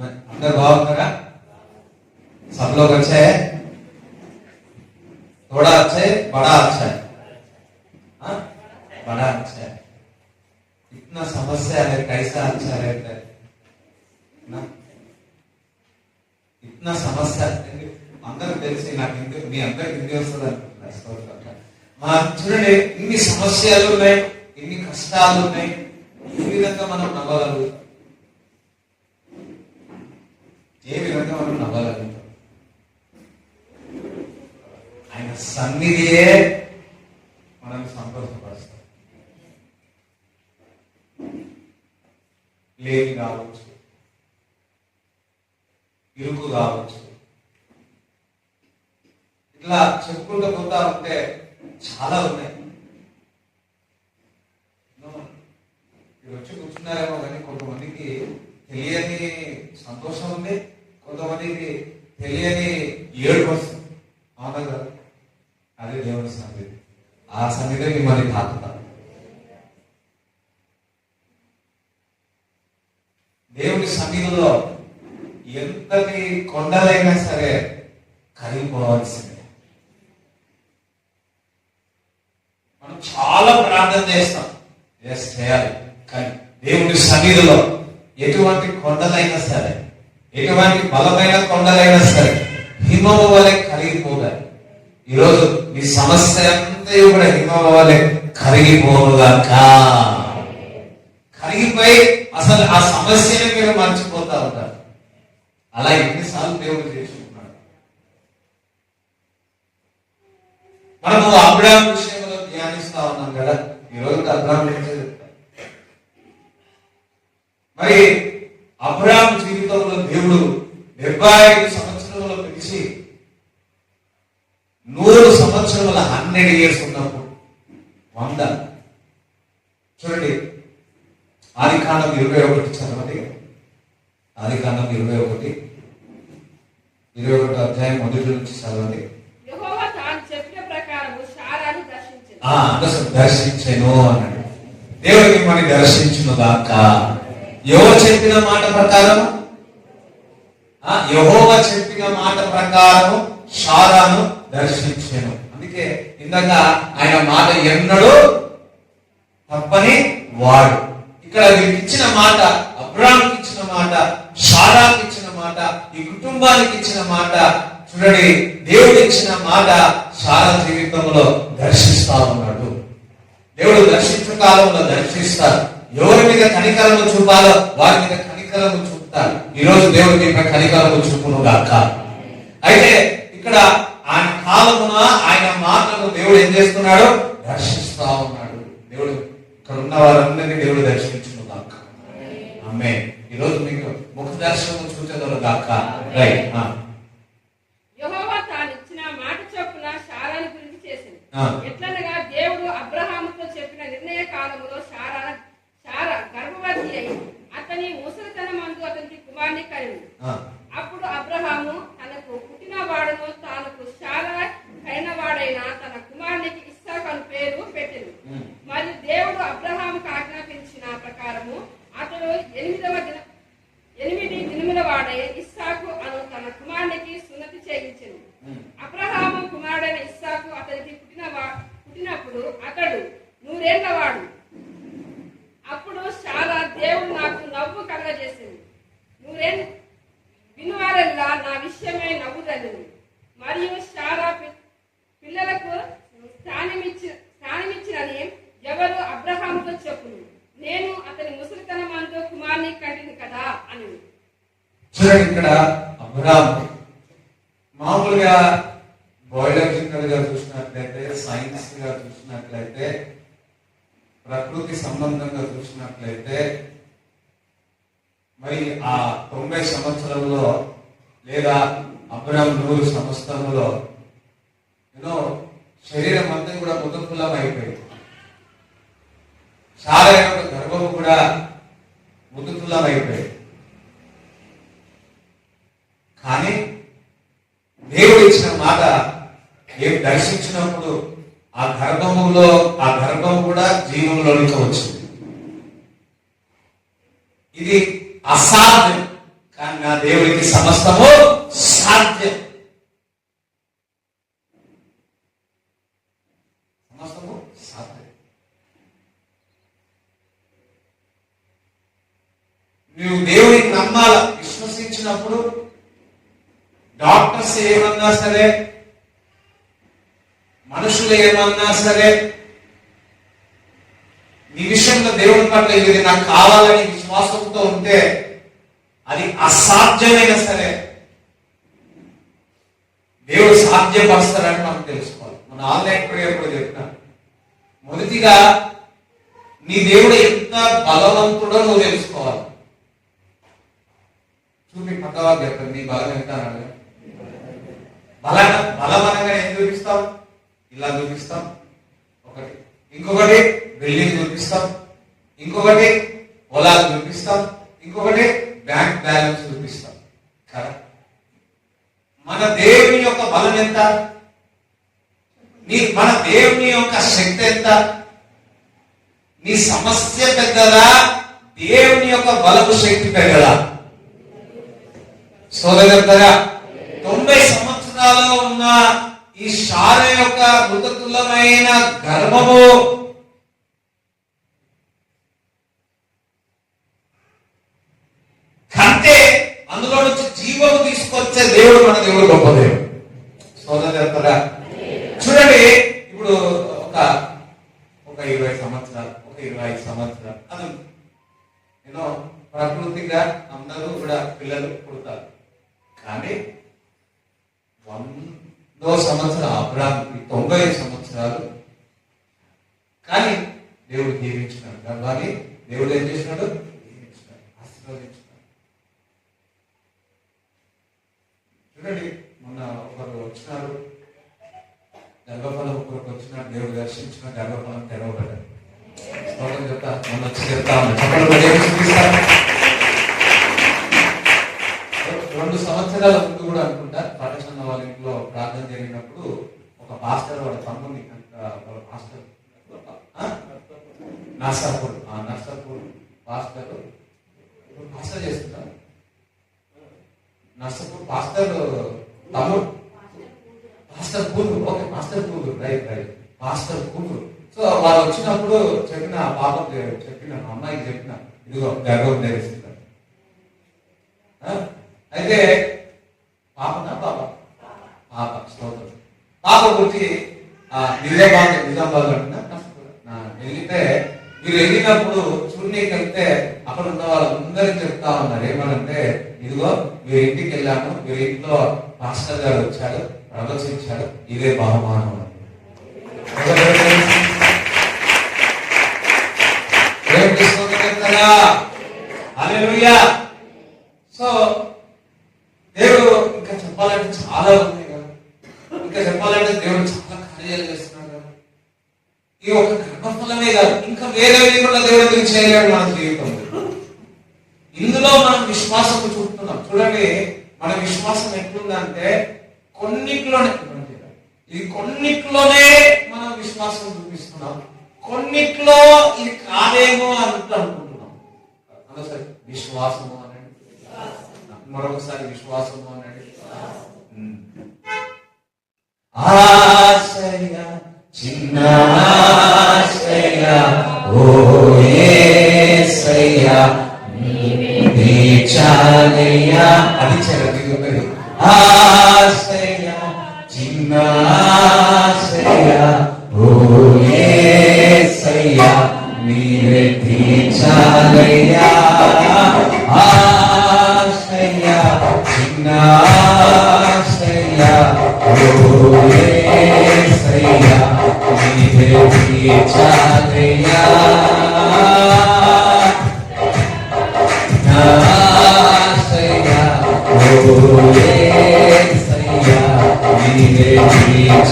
అందరు బాగున్నారా? सब लोग अच्छे है? थोड़ा अच्छा है, बड़ा अच्छा है? हाँ, बड़ा अच्छा है। इतना समस्या है, कैसा अच्छा रहता है ना? इतना समस्या అందరికి తెలిసి నాకు ఎందుకు మీ అందరికి ఎందుకు వస్తుంది అనుకుంటున్నా. మా చూడండి, ఇన్ని సమస్యలు ఉన్నాయి, ఇన్ని కష్టాలు ఉన్నాయి, ఏ విధంగా మనం నవ్వగలుగుతాం? ఏ విధంగా మనం నవ్వగలుగుతాం? ఆయన సన్నిధియే మనం సంతోషపరుస్తాం. లేమి కావచ్చు, ఇరుకు కావచ్చు, ఇట్లా చెప్పుకుంటూ పోతా ఉంటే చాలా ఉన్నాయి. మీరు వచ్చి కూర్చున్నారేమో కానీ కొంతమందికి తెలియని సంతోషం ఉంది, కొంతమందికి తెలియని ఏడుపు వస్తుంది. అవునా కదా? అదే దేవుని సన్నిధి. ఆ సన్నిధి మిమ్మల్ని తాకుతారు. దేవుని సన్నిధిలో ఎంతటి కొండలైనా సరే కరిగిపోవాల్సిందే. మనం చాలా ప్రార్థన చేస్తాం, చేయాలి, కానీ దేవుని సన్నిధిలో ఎటువంటి కొండలైనా సరే, ఎటువంటి బలమైన కొండలైనా సరే హిమము వలె కరిగిపోతాయి. ఈరోజు మీ సమస్య అంతా కూడా హిమము వలె కరిగిపోనుగాక. కరిగిపోయి అసలు ఆ సమస్యని మీరు మర్చిపోతా ఉంటారు. అలా ఎన్నిసార్లు దేవుడు చేసుకుంటున్నాడు. మనము అబ్రాహాము విషయంలో ధ్యానిస్తా ఉన్నాం కదా. ఈరోజు అబ్రాహాము ఏం చెప్తారు? మరి అబ్రాహాము జీవితంలో దేవుడు 75 సంవత్సరంలో పిలిచి 100 సంవత్సరముల 100 years ఉన్నప్పుడు 100. చూడండి, ఆదికాండం 21 చదవండి. ఆదికాండం 21 అధ్యాయం 1 నుంచి చదవండి. దర్శించెను అన్నాడు. దేవుడు మిమ్మల్ని దర్శించును గాక. ఎవరు చెప్పిన మాట ప్రకారం? యెహోవా చెప్పిన మాట ప్రకారం శారాను దర్శించెను. అందుకే ఇందాక ఆయన మాట ఎన్నడూ తప్పని వాడు. ఇక్కడ వీరికి ఇచ్చిన మాట, అబ్రాహాముకి ఇచ్చిన మాట, శారాకి ఇచ్చిన మాట, ఈ కుటుంబానికి ఇచ్చిన మాట, చూడండి, దేవుడు ఇచ్చిన మాట శారా జీవితంలో దర్శిస్తా ఉన్నాడు. దేవుడు దర్శించే కాలంలో దర్శిస్తాడు. ఎవరి మీద కనికరము చూపాలో వారి మీద కనికరము చూపుతాడు. ఈ రోజు దేవుడి మీద కనికరము చూపును గాక. అయితే ఇక్కడ ఆయన కాలమున ఆయన మాటను దేవుడు ఏం చేస్తున్నాడు? దర్శిస్తా ఉన్నాడు. దేవుడు ఇక్కడ ఉన్న వారందరినీ దేవుడు దర్శించును గాక. ఆమేన్. ఈ రోజు మీకు ముఖ దర్శనం చూచేదరు గాక. రైట్. యెహోవా తాను ఇచ్చిన మాట చొప్పున శారాను గురించి చేసింది. ఎట్లనగా దేవుడు అబ్రహాముతో చెప్పిన నిర్ణయ కాలములో శారా గర్భవతి అయి అతని ముసలితనమందు అతనికి కుమారుని కనింది. అప్పుడు అబ్రహాము తనకు పుట్టిన వాడును తానుకు శారా అయిన వాడైన తన కుమారునికి ఇస్సాకు అని పేరు పెట్టింది. మరియు దేవుడు అబ్రహాముకు ఆజ్ఞాపించిన ప్రకారము అతడు 8 దినముల వాడై ఇస్సాకు అను తన కుమారునికి సున్నతి చేయించింది. అబ్రహాము కుమారుడైన ఇస్సాకు అతనికి పుట్టినప్పుడు అతడు 100 ఏళ్ల వాడు. అప్పుడు శారా దేవుడు నాకు నవ్వు కలగజేసింది, 100 ఏళ్ళు వినువారెల్లా నా విషయమై నవ్వుదలింది. మరియు శారా పిల్లలకు స్థానమిచ్చినని ఎవరు అబ్రహాముతో చెప్పును, నేను అతని ముసలితనమందు కుమారుని కంటిని కదా అని. చూడండి, ఇక్కడ అబ్రహాము మామూలుగా బయాలజికల్ గా చూసినట్లయితే, సైన్స్ గా చూసినట్లయితే, ప్రకృతి సంబంధంగా చూసినట్లయితే, మరి ఆ 90 సంవత్సరంలో లేదా అబ్రహాము 100 సంవత్సరంలో శరీరం అంతా కూడా ముదకులం అయిపోయింది. శారా యొక్క గర్భము కూడా ముదుకులం అయిపోయింది. కానీ దేవుడు ఇచ్చిన మాట ఏం దర్శించినప్పుడు ఆ గర్భం కూడా జీవంలోనికి వచ్చింది. ఇది అసాధ్యం, కానీ నా దేవుడికి సమస్తము సాధ్యం. సమస్తము సాధ్యం. నువ్వు దేవుడిని నమ్మాల. విశ్వసించినప్పుడు డాక్టర్స్ ఏమన్నా సరే, మనుషులు ఏమన్నా సరే, నీ విషయంలో దేవుని పట్ల ఇది నాకు కావాలని విశ్వాసంతో ఉంటే అది అసాధ్యమైనా సరే దేవుడు సాధ్యపరుస్తారని మనం తెలుసుకోవాలి. మన ఆన్లైన్ ప్రేయర్ కూడా చెప్పిన, మొదటిగా నీ దేవుడు ఎంత బలవంతుడో నువ్వు తెలుసుకోవాలి. చూపి పక్కవారు చెప్పండి, నీ బలం ఎంత అన్నాడు. బలం అనగా ఏం చూపిస్తాం? ఇలా చూపిస్తాం ఒకటి. ఇంకొకటి బిల్డింగ్ చూపిస్తాం. ఇంకొకటి పొలాలు చూపిస్తాం. ఇంకొకటి బ్యాంక్ బ్యాలెన్స్ చూపిస్తాం కదా. మన దేవుని యొక్క బలం ఎంత? మన దేవుని యొక్క శక్తి ఎంత? నీ సమస్య పెద్దదా, దేవుని యొక్క బలము శక్తి పెద్దదా? సోదరులారా, 90 సంవత్సరాల్లో ఉన్న ఈ శారా యొక్క మృతతుల్యమైన గర్భము కంటే అందులో నుంచి జీవము తీసుకొచ్చే దేవుడు మన దేవుడు, గొప్ప దేవుడు. సోదరులారా, చూడండి, ఇప్పుడు ఒక 20 సంవత్సరాలు, ఒక 25 సంవత్సరాలు అది నేను ప్రకృతిగా అందరూ కూడా పిల్లలు పుడతారు. కానీ 100వ సంవత్సరం అబ్రాహాముకి 90 సంవత్సరాలు. కానీ దేవుడు దీవించినాడు. గర్భాన్ని దేవుడు ఏం చేసినాడు? దీవించినాడు, ఆశీర్వదించినాడు. చూడండి, మొన్న ఒకరు వచ్చినారు, గర్భఫలం ఒకరికి వచ్చినాడు, దేవుడు దర్శించిన గర్భఫలం తెరవబడ్డాడు. చెప్తా, మొన్న వచ్చి చెప్తా ఉన్నాడు. 2 సంవత్సరాల ముందు కూడా అనుకుంటా, ప్రదర్శన వాళ్ళ ఇంట్లో ప్రార్థన జరిగినప్పుడు ఒక పాస్టర్ వాళ్ళ తమ్ముని, వాళ్ళ పాస్టర్ నర్సాపూర్ పాస్టర్ చేస్తున్నారు. నర్సాపూర్ పాస్టర్ తమ్ముడు, పాస్టర్ కూతురు. ఓకే, పాస్టర్ కూతురు, రైట్. పాస్టర్ కూతురు. సో వాళ్ళు వచ్చినప్పుడు చెప్పిన పాపం చెప్పిన అమ్మాయికి చెప్పిన, ఇదిగో గర్భం ధరిస్తున్నారు. అయితే పాపనా పాప స్తోత్రం. పాప పుట్టి నిజామాబాద్ వెళ్తే, మీరు వెళ్ళినప్పుడు చూడనీకి వెళ్తే అక్కడ ఉన్న వాళ్ళందరికీ చెప్తా ఉన్నారు ఏమనంటే, ఇదిగో మీరు ఇంటికి వెళ్ళాము, మీరు ఇంట్లో పాస్టర్ గారు వచ్చాడు, ప్రవచించాడు, ఇదే బహుమానం. హల్లెలూయా. సో దేవుడు ఇంకా చెప్పాలంటే చాలా ఉన్నాయి కదా. ఇంకా చెప్పాలంటే దేవుడు చాలా కార్యాలు చేస్తున్నాడు కదా. ఈ ఒక గర్భఫలమే కాదు, ఇంకా వేరే కూడా దేవుడికి చేయలేడు మన జీవితంలో. ఇందులో మనం విశ్వాసం చూపుతున్నాం. చూడండి, మన విశ్వాసం ఎట్లుందంటే కొన్నిట్లోనే మనం విశ్వాసం చూపిస్తున్నాం, కొన్నిట్లో ఇది కాదేమో అనుకుంటున్నాం. సరే, విశ్వాసము అనండి, మరొకసారి విశ్వాసము అనండి. ఆశయ చిన్న ఆశయ ఓ యేసయ్యా నీవే చాలయ్యా. అది చదివి ఆశయ చిన్న ఆశయ ఓ యేసయ్యా నీవే చాలయ్యా. ఆశయ చిన్న ఆశయ ఓ యేసయ్యా నీవే చాలయ్యా. ఆశయ ఓ యేసయ్యా నీవే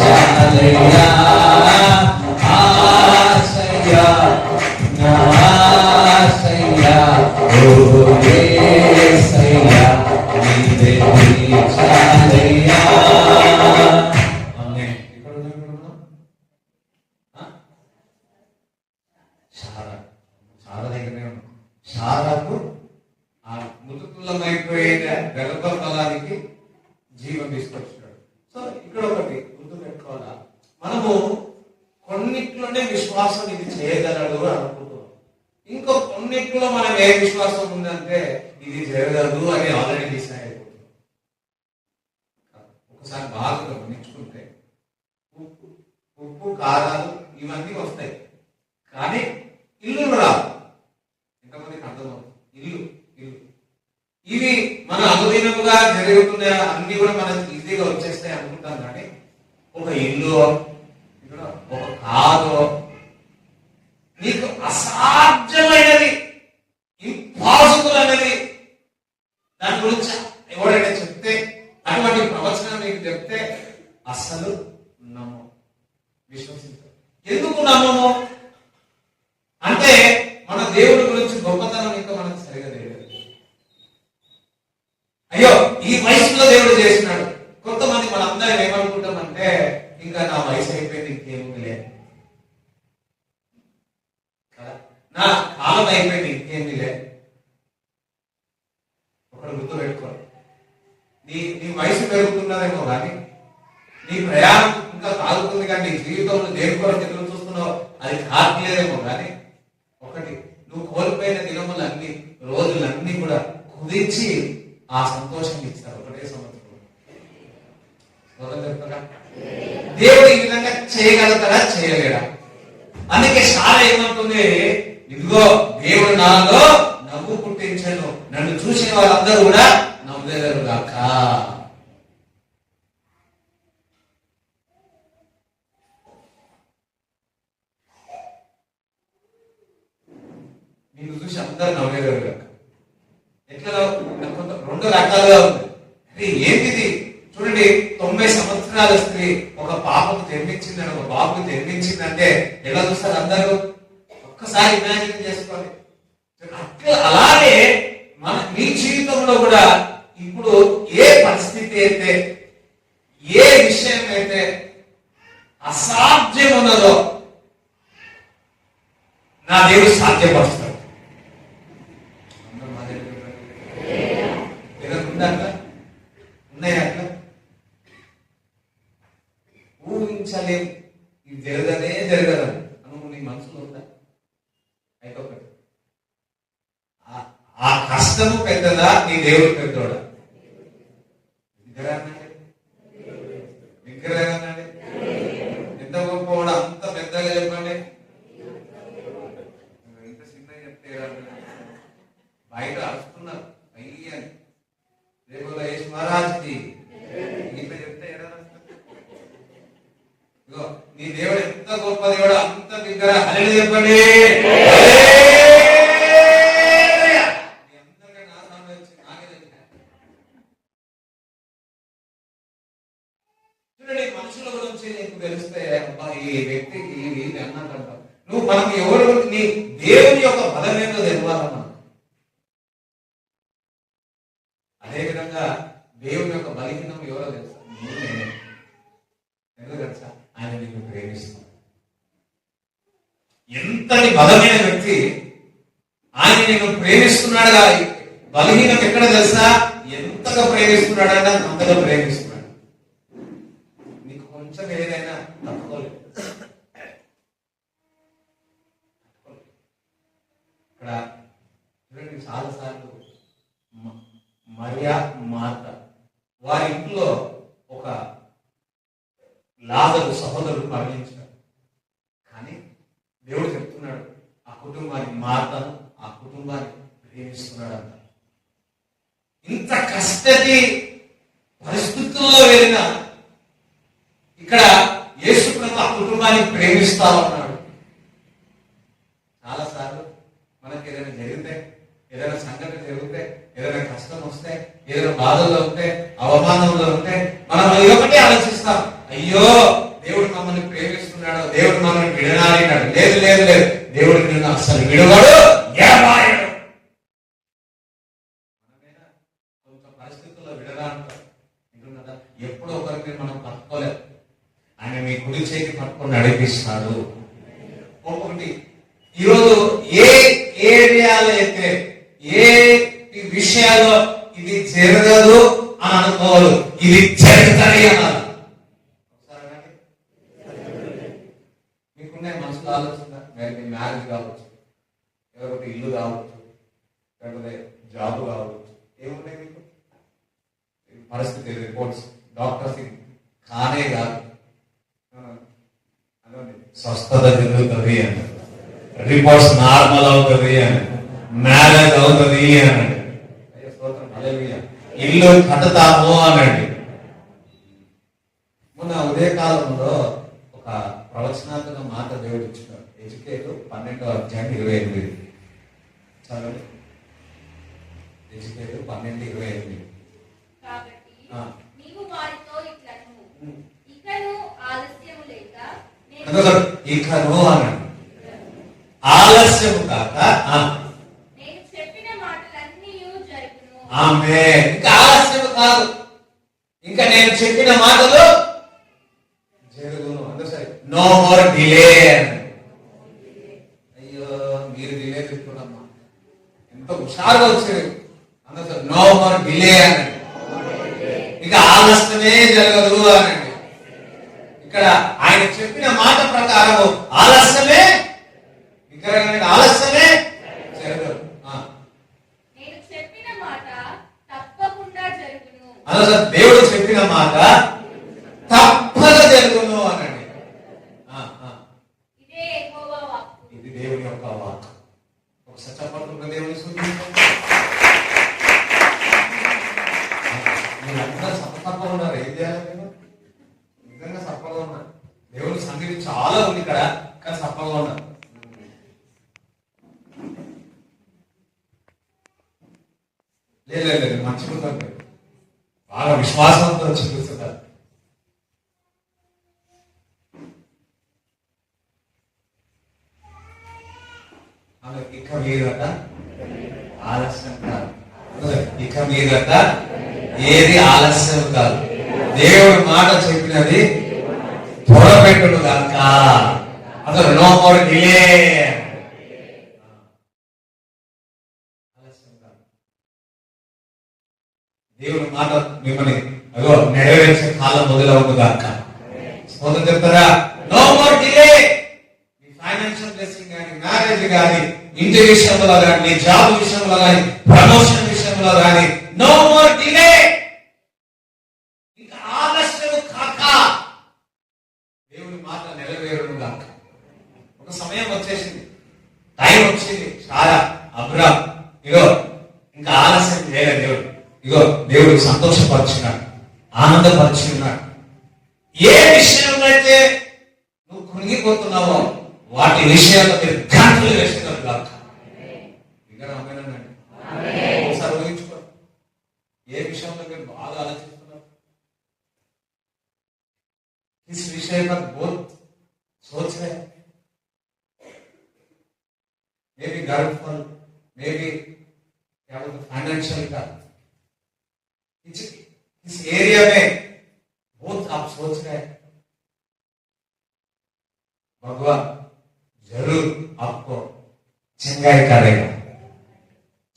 చాలయ్యా. ఆశయ ఆశయ ఓ యేసయ్యా నీవే చాలయ్యా. శారా దగ్గరనే ఉన్నాం. శారాకు ఆ మృతు విఫలమైపోయిన గర్భఫలానికి జీవం తీసుకొచ్చినాడు. సో ఇక్కడ ఒకటి గుర్తు పెట్టుకోవాలా, మనము కొన్నిట్లోనే విశ్వాసం ఇది చేయగలడు అని అనుకుంటున్నాం, ఇంకో కొన్నిట్లో మనం ఏ విశ్వాసం ఉందంటే ఇది జరగదు అని ఆల్రెడీ డిసైడ్ అయిపోతున్నాం. ఒకసారి బాగా గమనించుకుంటే ఉప్పు కారాలు ఇవన్నీ వస్తాయి, కానీ ఇల్లు రావు. ఎంతమందికి అర్థమవుతుంది? ఇల్లు ఇవి మన అనుదినముగా జరుగుతున్న అన్ని కూడా మనకి ఈజీగా వచ్చేస్తాయి అనుకుంటాం, కానీ ఒక ఇల్లు, ఒక కారు నీకు అసాధ్యమైనది, ఇంపాసిబుల్ అనేది, దాని గురించి ఎవరైనా చెప్తే, అటువంటి ప్రవచనం నీకు చెప్తే అస్సలు నమ్మము, విశ్వసించము. ఎందుకు నమ్మము అంటే మన దేవుడి గురించి గొప్పతనం ఇంకా మనకు సరిగా తెలియదు. అయ్యో ఈ వయసులో దేవుడు చేసినాడు. కొంతమంది మనందరం ఏమనుకుంటామంటే ఇంకా నా వయసు అయిపోయింది, ఇంకేమీ లేదు కదా, నా కాలం అయిపోయింది, ఇంకేమీ లేదు. ఒకటి గుర్తు పెట్టుకోండి, నీ వయసు పెరుగుతున్నదేమో కానీ నీ ప్రయాణం ఇంకా సాగుతుంది, కానీ నీ జీవితంలో దేని కొరకు ఎదురు చూస్తున్నావు అది కాట్లేదేమో కానీ ఒకటి, నువ్వు కోల్పోయిన దినములన్నీ, రోజులన్నీ కూడా కుదించి ఆ సంతోషం ఇస్తారు ఒకటే సంవత్సరం. దేవుడు ఈ విధంగా చేయగలుగుతాడా, చేయలేడా? అందుకే సారా ఏమంటుంది, ఇదిగో దేవుడు నాలో నవ్వు పుట్టించాను, నన్ను చూసిన వాళ్ళందరూ కూడా నవ్వేదారు గాక. నిన్ను చూసి అందరూ నవ్వేదారు గాక. ఎట్లా రెండు రకాలుగా ఉంది. అంటే ఏంటిది చూడండి, 90 సంవత్సరాల స్త్రీ ఒక పాపకు జన్మించిందని, ఒక బాబుకు జన్మించిందంటే ఎలా చూస్తారు అందరూ? ఒక్కసారి ఇమాజిన్ చేసుకోండి. అట్లా అలాగే మీ జీవితంలో కూడా ఇప్పుడు ఏ పరిస్థితి అయితే, ఏ విషయం అయితే అసాధ్యం ఉన్నదో నా దేవుడు సాధ్యపరుస్తాడు. ఉన్నాయా అట్లా? ఊహించలేము, ఇది జరగదే జరగదని అను నీ మనసులో ఉందా? అయితే ఒకటి, ఆ కష్టము పెద్దదా, నీ దేవుడు పెద్దోడా? విగ్రహాన్ని ఎంత గొప్పవాడు, అంత పెద్దగా చెప్పండి. ఇంత చిన్నగా చెప్తే బయట అరుస్తున్నారు అయ్యని, రేపు యేసు మహారాజ్కి ఇంత చెప్తే ఇగో నీ దేవుడు ఎంత గొప్ప దేవుడు, అంత విగ్రహ హల్లెలూయా చెప్పండి. చూడండి, మనుషుల గురించి నీకు తెలిస్తే అబ్బా ఈ వ్యక్తికి ఇది అన్నట్టు, నువ్వు మనం ఎవరు, నీ దేవుని యొక్క బలం ఏంటో తెలియాలన్నా. అదేవిధంగా దేవుని యొక్క బలహీనం ఎవరో తెలుసా? నేనే. ఎందుకు తెలుసా? ఆయన నిన్ను ప్రేమిస్తాడు. ఎంతటి బలమైన వ్యక్తి, ఆయన నిన్ను ప్రేమిస్తున్నాడు. కానీ బలహీనం ఎక్కడ తెలుసా? ఎంతగా ప్రేమిస్తున్నాడంటే అంతగా ప్రేమిస్తున్నాడు. నీకు కొంచెం ఏదైనా తప్పుకోలేదు. ఇక్కడ చూడండి, చాలాసార్లు మరియా మార్త వారి ఇంట్లో ఒక లాజరు సహోదరుడు మరణించాడు. కానీ దేవుడు చెప్తున్నాడు ఆ కుటుంబాన్ని, మార్తను, ఆ కుటుంబాన్ని ప్రేమిస్తున్నాడు అంట. ఇంత కష్టటి పరిస్థితుల్లో వెళ్ళిన ఇక్కడ యేసు ప్రభు ఆ కుటుంబాన్ని ప్రేమిస్తా ఉన్నాడు. చాలాసార్లు మనకి ఏదైనా జరిగితే, ఏదైనా సంఘటన జరిగితే, ఏదైనా కష్టం వస్తే, ఏదైనా బాధల్లో ఉంటే, అవమానంలో ఉంటే మనం ఒకటే ఆలోచిస్తాం, అయ్యో దేవుడు మమ్మల్ని ప్రేమిస్తున్నాడు, దేవుడు మమ్మల్ని విడనాడినాడు. లేదు లేదు లేదు, దేవుడు నిన్ను అసలు విడవాడు, ఎడబాయడు. మనమేనా కొంత పరిస్థితుల్లో విడనాడతాం. ఎప్పుడో ఒకరికి మనం పట్టుకోలేదు, ఆయన మీ కుడి చేతి పట్టుకొని నడిపిస్తాడు. ఒకటి ఈరోజు ఏ ఏరియాలో అయితే, ఏ విషయాల్లో ఇది జరగదు అని అనుకోవాలి, ఇది జరుగుతుంది అన్నారు. మీకున్నాయి మనసులో ఆలోచన, మీ మ్యారేజ్ కావచ్చు, ఎవరికి ఇల్లు కావచ్చు, లేకపోతే జాబ్ కావచ్చు, ఏమున్నాయి మీకు పరిస్థితి, రిపోర్ట్స్, డాక్టర్స్ కానే కాదు, స్వస్థత జరుగుతుంది అని, రిపోర్ట్స్ నార్మల్ అవుతుంది అని, మ్యారేజ్ అవుతుంది అనండి, ఇల్లు కట్టుతాము అనండి. మొన్న ఉదయకాలంలో ఒక ప్రవచనాత్మక మాట దేవుడు ఇచ్చినాడు. ఎజెకియేలు 12:28 చదవండి. ఎజెకియేలు 12:28. కాబట్టి నీవు వారితో ఇట్లను, ఇకను ఆలస్యము లేక ఇకను అనండి, ఆలస్యము కాక నేను చెప్పిన మాటలన్నీ జరుగును. ఆమేన్. ఇంకా ఆలస్యం కాదు, ఇంకా నేను చెప్పిన మాటలు జరుగును. అందుసరి నో మోర్ డిలే. అయ్యో మీరు డిలే చెప్తున్నామ్మా, ఎంత హుషారుగా వచ్చారు. అందుసరి నో మోర్ డిలే అనండి, ఇక ఆలస్యమే జరగదు అనండి. ఇక్కడ ఆయన చెప్పిన మాట ప్రకారం ఆలస్యమే, ఇక్కడ ఆలస్యమే జరగదు. నేను చెప్పిన మాట తప్పకుండా జరుగును. అందుసరి దేవుడు చెప్పిన మాట తప్పక జరుగును అనండి. ఇదే యెహోవా వాక్కు. ఇది దేవుని యొక్క వాక్. ఒకసారి చెప్పకుండా దేవుని మీరందరూ సప్పగా ఉన్నారు. ఏం చేయాలి మీరు? నిజంగా సప్పగా ఉన్నారు. దేవుని సన్నిధి చాలా ఉంది ఇక్కడ, కానీ సప్పగా ఉన్నారు. లేదు మర్చిపోతారు, బాగా విశ్వాసంతో చూపిస్తున్నారు. ఇక మీదట ఆలస్యం కాదు, ఇక మీదట ఏది ఆలస్యం కాదు. దేవుడు మాట చెప్పినది త్వరపెట్టును కాక, అసలు నో మోర్ డిలే. ఆలస్యం కాదు. దేవుడు మాట మిమ్మల్ని అదో నెరవేర్చే కాలం మొదలవును కాక. స్పోతం చెప్తారా? No more delay. మీ ఫైనాన్షియల్ బ్లెస్సింగ్ కానీ, మ్యారేజ్ కానీ, ఇంటి విషయంలో కానీ, జాబ్ విషయంలో కానీ, ప్రమోషన్ విషయంలో కానీ, నో మోర్ డిలే. ఇంకా ఆలస్యం కాక దేవుని మాట నెరవేరును గాక. ఒక సమయం వచ్చేసింది, టైం వచ్చింది. చాలా అబ్రామ్ ఇగో ఇంకా ఆలస్యం చేయలేదు. దేవుడు ఇగో దేవుడు సంతోషపరుచున్నాడు, ఆనందపరుచున్నాడు. ఏ విషయంలో అయితే నువ్వు కృంగిపోతున్నావో వాటి విషయాల్లో మీరు గంటలు వేస్తున్నారు కాక. ఇంకా అమ్మేనండి, ఒకసారి ఊహించుకో. ఏ విషయంలో మీరు బాగా ఆలోచిస్తున్నారు? इस विषय पर बहुत सोच रहे हैं, मे बी गर्व फल, मे बी क्या बोलते फाइनेंशियल का, इस एरिया में बहुत आप सोच रहे हैं. भगवान जरूर आपको चंगाई करेगा.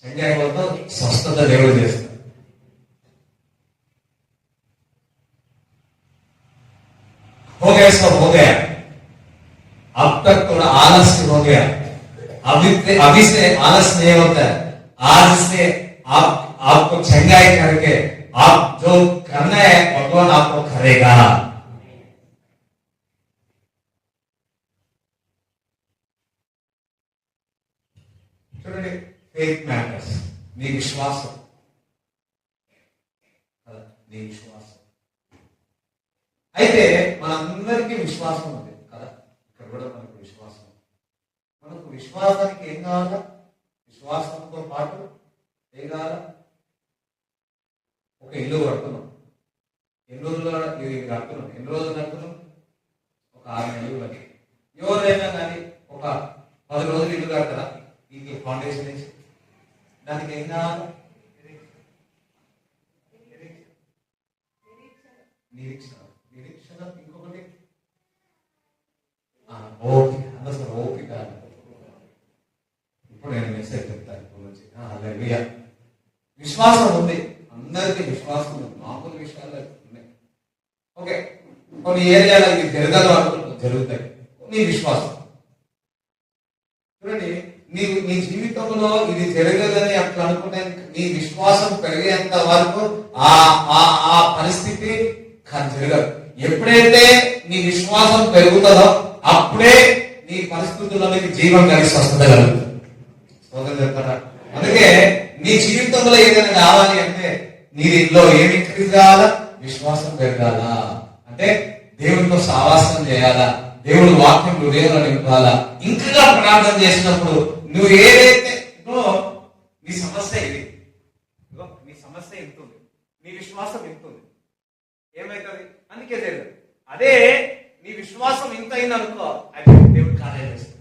चंगाई बोलते स्वस्थता దేవుడు చేస్తాడు. हो गया, सब हो गया. अब तक थोड़ा आलस्य हो गया. अभी से आलस नहीं होता है. आज से आपको चंगाई करके आप जो करना है भगवान आपको करेगा. చూడండి, ఫెయిత్ మ్యాటర్స్. నీ విశ్వాసం, నీ విశ్వాసం. అయితే మనందరికీ విశ్వాసం ఉంది కదా, ఇక్కడ కూడా మనకు విశ్వాసం. మనకు విశ్వాసానికి ఏం కావాలా? విశ్వాసంతో పాటు ఏం కావాలా? ఒక ఇల్లు కడుతున్నాం. ఎన్ని రోజులు ఇది కడుతున్నాం? ఎన్ని రోజులు కడుతున్నాం? ఒక 6 నెలలు కట్టి. ఎవరైనా కానీ ఒక 10 రోజులు ఇల్లు కడతారా? ఇది ఫౌండేషన్ వేసి దానికి ఏం కావాలా? నిరీక్షణ. నిరీక్షణ ఇంకొకటి ఓపిక. అసలు ఓపిక. ఇప్పుడు నేను మెసేజ్ చెప్తాను ఇప్పుడు నుంచి. అందరికీ విశ్వాసం ఉంది, మామూలు విషయాలు ఉన్నాయి. ఓకే, కొన్ని ఏరియాలో ఇది జరగదు అనుకుంటున్నాం, జరుగుతాయి. నీ విశ్వాసం చూడండి, నీ జీవితంలో ఇది జరగదని అట్లా అనుకుంటే నీ విశ్వాసం పెరిగేంత వరకు ఆ పరిస్థితి జరగదు. ఎప్పుడైతే నీ విశ్వాసం పెరుగుతుందో అప్పుడే నీ పరిస్థితుల్లో నీకు జీవం కలిసి స్వస్థత కలుగుతుంది. సోదరులు చెప్తారా? అందుకే నీ జీవితంలో ఏదైనా కావాలి అంటే నీ దీంట్లో ఏమి ఇంక్రీజ్ కావాలా? విశ్వాసం పెరగాల. అంటే దేవుడితో సావాసం చేయాలా, దేవుడు వాక్యం హృదయంలో నింపాలా. ఇంకా ప్రార్థన చేసినప్పుడు నువ్వు ఏదైతే నీ సమస్య ఇది, నీ సమస్య ఇంతుంది, నీ విశ్వాసం ఇంతుంది, ఏమైతుంది? అందుకే తెలియదు. అదే నీ విశ్వాసం ఇంత అయింది అనుకో, అది దేవుడు కార్యం చేస్తాడు.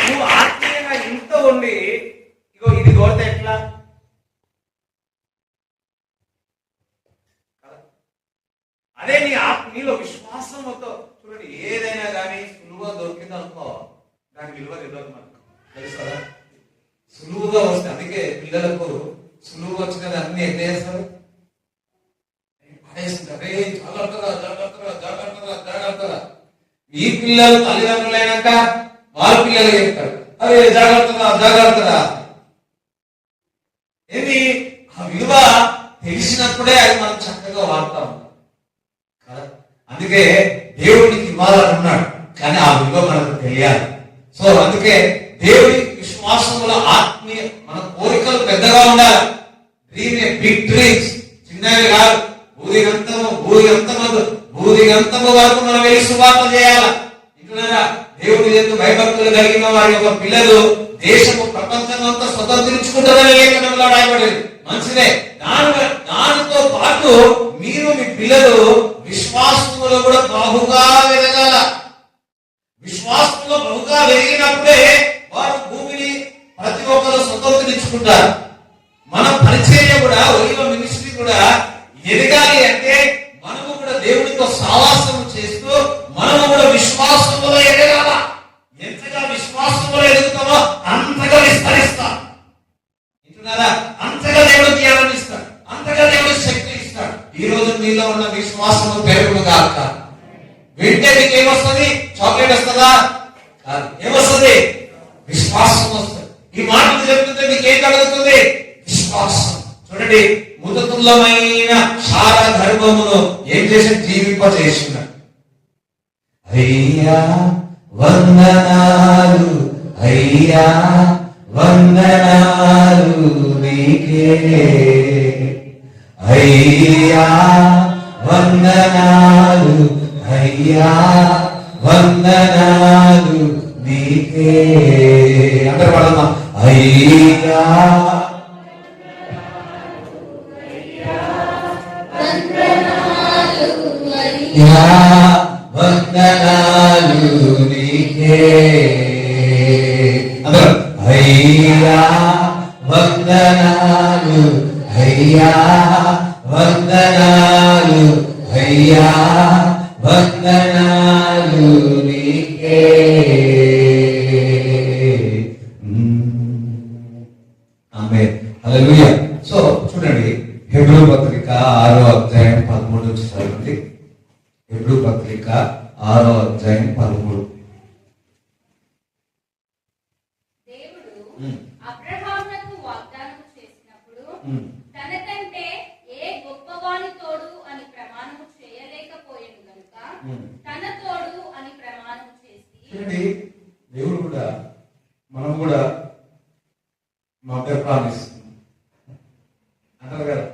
నువ్వు ఆత్మీయంగా ఇంత ఉండి ఇగో ఇది కోరితే ఎట్లా? అదే నీలో విశ్వాసంతో చూడండి, ఏదైనా కానీ సులువుగా దొరికింది అనుకో, దాని విలువ తెలియదు మనకు, తెలుసు కదా? సులువుగా వస్తే, అందుకే పిల్లలకు సులువుగా వచ్చినది అన్ని ఎట్లా చేస్తారు? జాగ్రత్తగా. ఈ పిల్లలు తల్లిదండ్రులైనాక వాళ్ళ పిల్లలు చెప్తారు, అరే జాగ్రత్తగా. ఏమి ఆ విలువ తెలిసినప్పుడే అది మనం చక్కగా వాడతాం. అందుకే దేవుడికి ఇవ్వాలని ఉన్నాడు, కానీ ఆ విలువ మనకు తెలియాలి. సో అందుకే దేవుడి విశ్వాసంలో ఆత్మీయ మన కోరికలు పెద్దగా ఉండాలి. బిగ్ డ్రీమ్స్, చిన్నవి కాదు. భూదిగంతము వరకు మనం వెళ్ళి సువార్త చేయాలి. ఇంటున్నారా? దేవుడి ఎందు భయభక్తులు కలిగిన వారి యొక్క పిల్లలు దేశము ప్రపంచం అంతా స్వతంత్రించుకుంటారని లేఖనంలో రాయబడింది. మంచిదే. దానితో పాటు మీరు మీ పిల్లలు విశ్వాసంలో కూడా బహుగా ఎదగాల. విశ్వాసంలో బహుగా పెరిగినప్పుడే వారు భూమిని ప్రతి ఒక్కరు స్వతంత్రించుకుంటారు. మన పరిచర్య కూడా, ఒలివ మినిస్ట్రీ కూడా ఎదగాలి అంటే మనము కూడా దేవుడితో సావాసం చేస్తూ మనము కూడా విశ్వాసంలో ఎదగాల. ఎంతగా విశ్వాసంలో ఎదుగుతామో అంతగా విస్తరిస్తాం. ఇంటున్నారా? అంతగా దేవుడు జ్ఞానం ఇస్తాడు, అంతగా దేవుడు శక్తి ఇస్తాడు. ఈ రోజు మీలో ఉన్న విశ్వాసము పెరుగును కాక. వింటే మీకు ఏమొస్తుంది? చాక్లెట్ వస్తుందా? ఏమొస్తుంది? విశ్వాసం వస్తుంది. ఈ మాటలు చెప్తుంటే మీకు ఏం కలుగుతుంది? విశ్వాసం. చూడండి, మృతతుల్యమైన శారా గర్భమును ఏం చేసి జీవింపజేసినాడు. అయ్యా వందనాలు, అయ్యా వందనాలు నీకే, అయ్యా వందనాలు, అయ్యా వందనాలు నీకే. అందరూ పడమ్మా. అయ్యా వందనాలు నీకే. అందరూ అయ్యా వందనాలు, అయ్యా వందనాలు, అయ్యా వందనాలు నీకే. ఆమేన్. హల్లెలూయా. సో చూడండి, హెబ్రీ పత్రిక 6వ అధ్యాయం 13 నుంచి చదవండి. హెబ్రీ పత్రిక 6వ అధ్యాయం 13. దేవుడు అబ్రహామునకు వాగ్దానం చేసినప్పుడు తనకంటే ఏ గొప్పవాని తోడు అని ప్రమాణం చేయలేకపోయాడు కనుక తన తోడు అని ప్రమాణం చేసి. దేవుడు కూడా, మనం కూడా మదర్ ప్రామిస్ అంటారు కదా,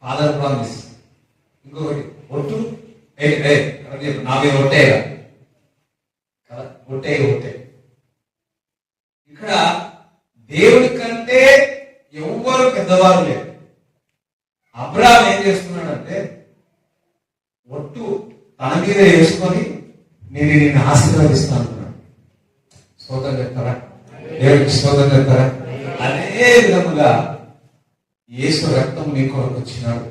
ఫాదర్ ప్రామిస్. ఇంకొకటి ఒట్టు, నావే ఒట్టేగా కదా, ఒట్టే. ఇక్కడ దేవుడి కంటే ఎవ్వరు పెద్దవారు లేరు. అబ్రాహాం ఏం చేస్తున్నాడంటే ఒట్టు తన మీద వేసుకొని నేను నిన్ను ఆశీర్వదిస్తాను అంటున్నాడు. స్తోత్రం చెప్తారా? దేవుడికి స్తోత్రం చెప్తారా? అదే విధముగా యేసు రక్తం నీ కొరకు వచ్చినాడు,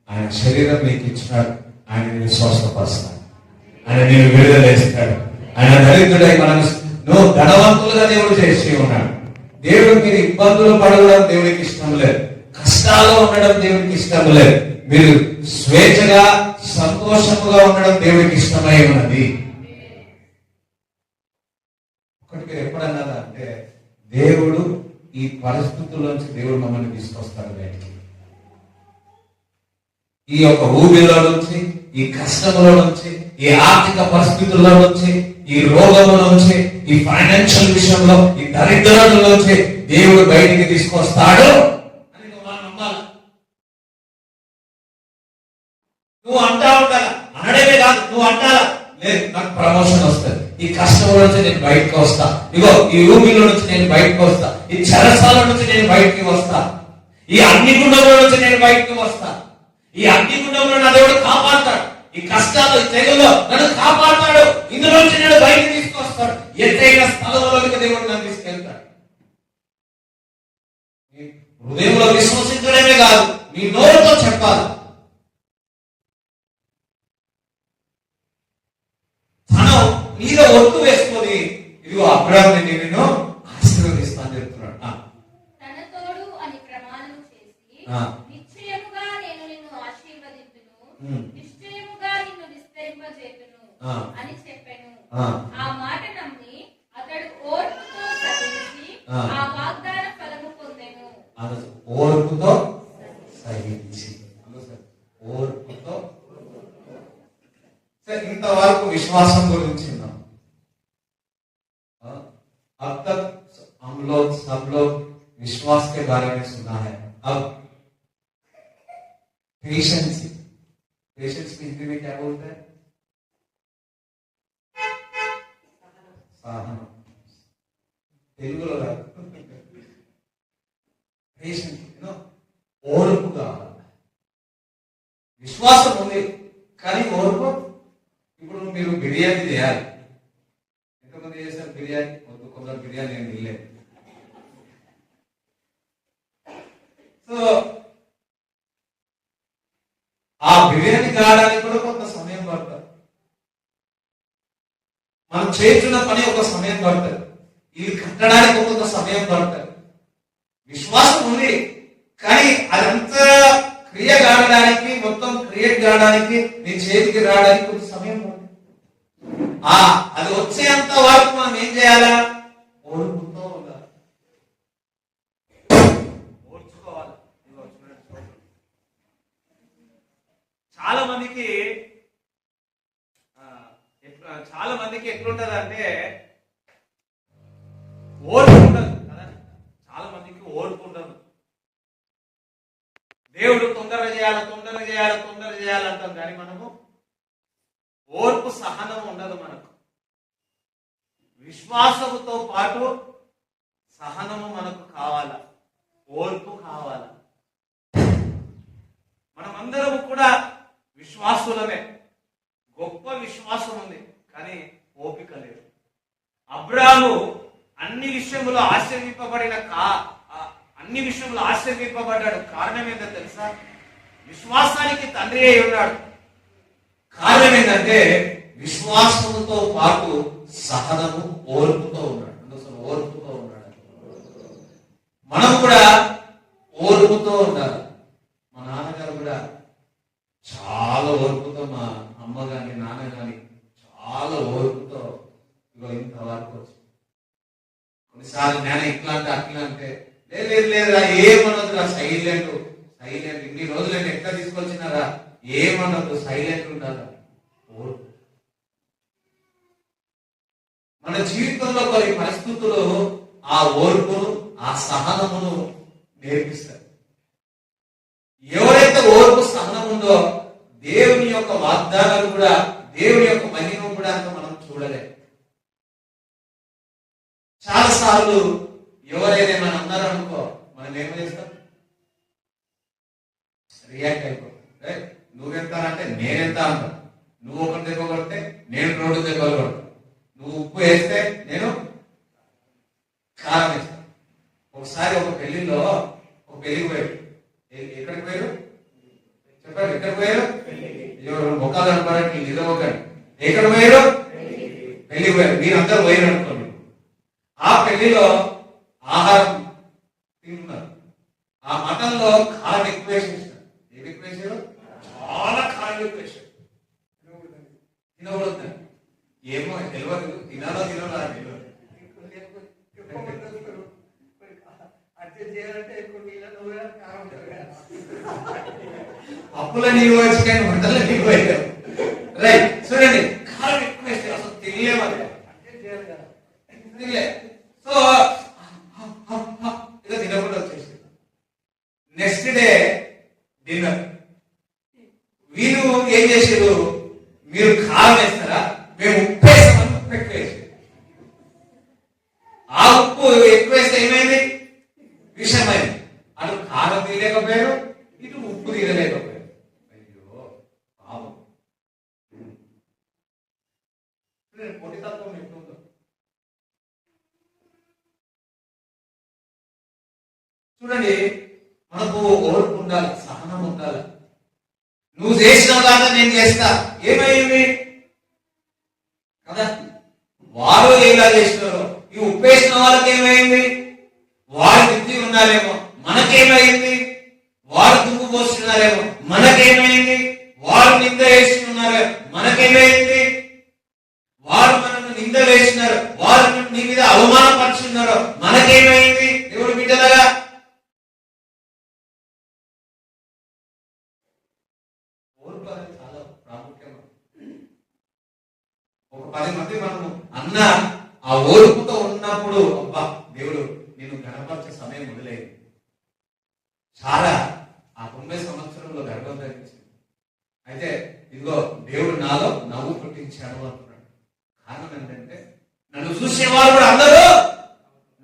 ఆయన శరీరం నీకు ఇచ్చినాడు, ఆయన నేను స్వస్థపరుస్తాడు, ఆయన నేను విడుదల చేస్తాడు. ఆయన దరిద్రుడై మనం నువ్వు ధనవంతులుగా దేవుడు చేసి ఉన్నాడు. దేవుడు మీరు ఇబ్బందులు పడడం దేవుడికి ఇష్టం లేదు, కష్టాల్లో ఉండడం దేవుడికి ఇష్టం లేదు. మీరు స్వేచ్ఛగా సంతోషముగా ఉండడం దేవుడికి ఇష్టమై ఉన్నది. ఒకటి మీరు ఎప్పుడన్నా అంటే దేవుడు ఈ పరిస్థితుల్లోంచి దేవుడు మమ్మల్ని తీసుకొస్తాడు బయటికి. ఈ యొక్క ఊబిలో నుంచి, ఈ కష్టంలో నుంచి, ఈ ఆర్థిక పరిస్థితుల్లో నుంచి, ఈ రోగంలో నుంచి, ఈ ఫైనాన్షియల్ విషయంలో, ఈ దరిద్రం నుంచి దేవుడు బయటికి తీసుకొస్తాడు అని నువ్వు నమ్మాలి. నువ్వు అంటా ఉండాలి, అనడమే కాదు, నువ్వు అంటాలా, లేదు నాకు ప్రమోషన్ వస్తుంది, ఈ కష్టంలో నుంచి నేను బయటకు వస్తా, ఇగో ఈ ఊబిలో నుంచి నేను బయటకు వస్తా, ఈ చెరసాల నుంచి నేను బయటికి వస్తా, ఈ అగ్నిగుండంలో నుంచి నేను బయటకు వస్తా, ఈ అగ్నిగుండంలో నా దేవుడు కాపాడతాడు, ఈ కష్టాలు ఈ తెగుల్లో నన్ను కాపాడతాడు, ఇందులో నుంచి నేను బయటికి తీసుకొస్తాడు, ఎత్తైన స్థలంలోకి దేవుడు నన్ను తీసుకెళ్తాడు. మీ హృదయంలో విశ్వసించడమే కాదు, మీ నోరుతో చెప్పాలి. తను మీద ఒట్టు వేసుకొని ఇదిగో అబ్రాహాముని నేను ఆశీర్వదిస్తాను చెప్తున్నాడు. తన తోడు అని ప్రమాణం చేసి నిశ్చయముగా నేను నిన్ను ఆశీర్వదించును, నిశ్చయముగా నిన్ను విస్తరింపజేయును అని చెప్పాను. ఆ మాట నమ్మి అతడు ఓర్పుతో సహించి ఆ వాగ్దాన ఫలము పొందెను. ఓర్పుతో సహించి, ఓర్పుతో. ఇంతవరకు విశ్వాసం గురించి ఉన్నాం. अब तक हम लोग सब लोग विश्वास के बारे में सुना है. अब पेशेंस, पेशेंस की हिंदी में क्या बोलते हैं? सहन. తెలుగులో పేషెన్స్, ఓర్పు కావాలి. విశ్వాసం ఉంది కానీ ఓర్పు. ఇప్పుడు మీరు బిర్యానీ చేయాలి, ఎంతమంది చేశారు బిర్యానీ? కొందరు బిర్యానీ ఏం తినలేదు. సో ఆ బిర్యానీ కావడానికి కూడా కొంత సమయం పడుతుంది. మనం చేస్తున్న పని ఒక సమయం పడుతుంది, ఇది కట్టడానికి కొంత సమయం పడుతుంది. విశ్వాసం ఉంది కానీ అదంతా క్రియ కావడానికి, మొత్తం క్రియేట్ కావడానికి, నీ చేతికి రావడానికి కొంత సమయం పడుతుంది. అది వచ్చేంత వరకు మనం ఏం చేయాలా? ఓర్పుతో ఉండాలి, ఓర్చుకోవాలి. చాలా మందికి ఎట్లుంటది అంటే ఓర్పు ఉండదు కదా. చాలా మందికి ఓర్పు ఉండదు. దేవుడు తొందరగా చేయాలంటాం కానీ మనము ఓర్పు సహనం ఉండదు మనకు. విశ్వాసముతో పాటు సహనము మనకు కావాల, ఓర్పు కావాల. మనమందరం కూడా విశ్వాసులమే, గొప్ప విశ్వాసం ఉంది కానీ ఓపిక లేదు. అబ్రాహాము అన్ని విషయములో ఆశీర్వింపబడ్డాడు. కారణం ఏంటో తెలుసా? విశ్వాసానికి తండ్రి అయి ఉన్నాడు. కారణం ఏంటంటే విశ్వాసముతో పాటు సహనము, ఓర్పుతో ఉన్నాడు. ఓర్పుతో ఉన్నాడు. మనం కూడా ఓర్పుతో ఉండాలి. మా నాన్నగారు కూడా చాలా ఓర్పుతో, మా అమ్మ గాని నాన్న గాని చాలా ఓర్పుతో ఇంతవరకు వచ్చి. కొన్నిసార్లు నేను ఇట్లా అంటే అట్లా అంటే లేదా ఏమనొద్దురా, సైలెంట్ ఇన్ని రోజులు ఎట్లా తీసుకొచ్చినారా, ఏమనొద్దు, సైలెంట్ ఉండాలి. ఓర్పు మన జీవితంలో కొన్ని పరిస్థితులు ఆ ఓర్పును, ఆ సహనమును నేర్పిస్తాయి. ఎవరైతే ఓర్పు సహనం ఉందో దేవుని యొక్క వాగ్దానాలు కూడా, దేవుని యొక్క మహిమ కూడా అంత మనం చూడలేం. చాలా సార్లు ఎవరైనా మనం అన్నారనుకో, మనం ఏం చేస్తాం? రియాక్ట్ అయిపోతాం. నువ్వెంత అంటే నేనెంత అంటాను. నువ్వు ఒకటి దెబ్బ కొడితే నేను 2 దెబ్బలు కొడతాను. నువ్వు ఉప్పు వేస్తే నేను కారం వేస్తాను. ఒకసారి ఒక పెళ్లిలో ఒక పెళ్లికి పోయాడు. ఎక్కడికి పోయారు చెప్పండి? ఎక్కడికి పోయారు? ముఖాలు అనుకోవడానికి నిజమొకండి. ఎక్కడ పోయారు? పెళ్లికి పోయారు. మీరందరూ పోయారు అనుకోండి. ఆ పెళ్లిలో ఆహారం అప్పుల నీళ్ళు వచ్చి కానీ వంటల నీళ్ళు పోయారు. రైట్, చూడండి, కారం ఎక్కువ వేస్తే అసలు తెలియలేదు. సో ఇక తినకుండా వచ్చేసి నెక్స్ట్ డే డిన్నర్. వీరు ఏం చేసారు, మీరు కారం వేస్తారా, మేము ఉప్పు వేస్తామని ఉప్పు ఎక్కువ వేసారు. ఆ ఉప్పు ఎక్కువ వేస్తే ఏమైంది, విషమైంది. అటు కారం తీయలేకపోయారు, ఇటు ఉప్పు తీయలేకపోయారు. అయ్యో పాపం. పోటీతత్వం ఎట్లుందో చూడండి. మనకు ఓర్పు ఉండాలి, సహనం ఉండాలి. నువ్వు చేసిన దాకా నేను చేస్తా, ఏమైంది కదా. వారు ఎలా చేసినారో, ఈ ఉప్పేసిన వాళ్ళకి ఏమైంది, వారు బుద్ధి ఉన్నారేమో, మనకేమైంది, వారు దుమ్ము పోస్తున్నారేమో, మనకేమైంది, వారు నింద వేస్తున్నారో, మనకేమైంది, వారు మనల్ని నింద వేస్తున్నారు, వారు నీ మీద అవమానపరుచున్నారో, మనకేమైంది. దేవుడు బిడ్డలుగా ఓర్పు అనేది చాలా ప్రాముఖ్యం. ఒక 10 మంది మనము అన్న ఆ ఓర్పుతో ఉన్నప్పుడు, అబ్బా దేవుడు నేను గణపరిచే సమయం మొదలైంది. చాలా ఆ 90 సంవత్సరంలో గర్భం ధరించింది. అయితే ఇదిగో దేవుడు నాలో నవ్వు పుట్టించాడు అంటున్నాడు. కారణం ఏంటంటే నన్ను చూసేవారు కూడా అందరూ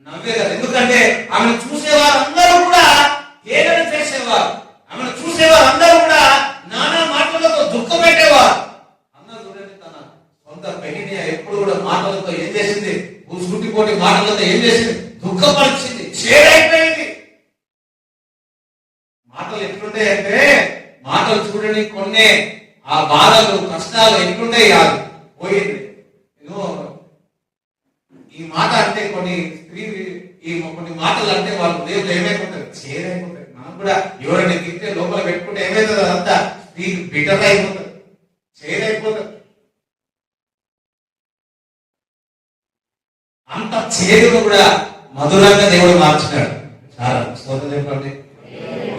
నవ్వేదారు. ఎందుకంటే ఆమెను చూసేవారు అందరూ కూడా ఏదైనా చేసేవారు, ఆమెను చూసేవారు అందరూ కూడా నానా మాటలతో దుఃఖం పెట్టేవారు. అన్న చూడండి, తన సొంత పెళ్లిని ఎప్పుడు కూడా మాటలతో ఏం చేసింది, గుట్టుపోటీ మాటలతో ఏం చేసింది, దుఃఖపరిచింది, చేరైపోయింది. మాటలు ఎట్లుంటాయంటే, మాటలు చూడండి, కొన్ని ఆ బాధలు కష్టాలు ఎట్లుంటాయి కాదు పోయింది. ఈ మాట అంటే కొన్ని కొన్ని మాటలు అంటే వాళ్ళు దేవుళ్ళు ఏమైపోతారు, చేరైపోతారు. మనం కూడా ఎవరైనా తింటే లోపల పెట్టుకుంటే ఏమైతుంది, అదంతా బిటర్ అయిపోతారు, చేరైపోతారు. అంత చేదును కూడా మధురంగా దేవుడు మార్చినాడు. చాలా స్తోత్రం చెప్పండి.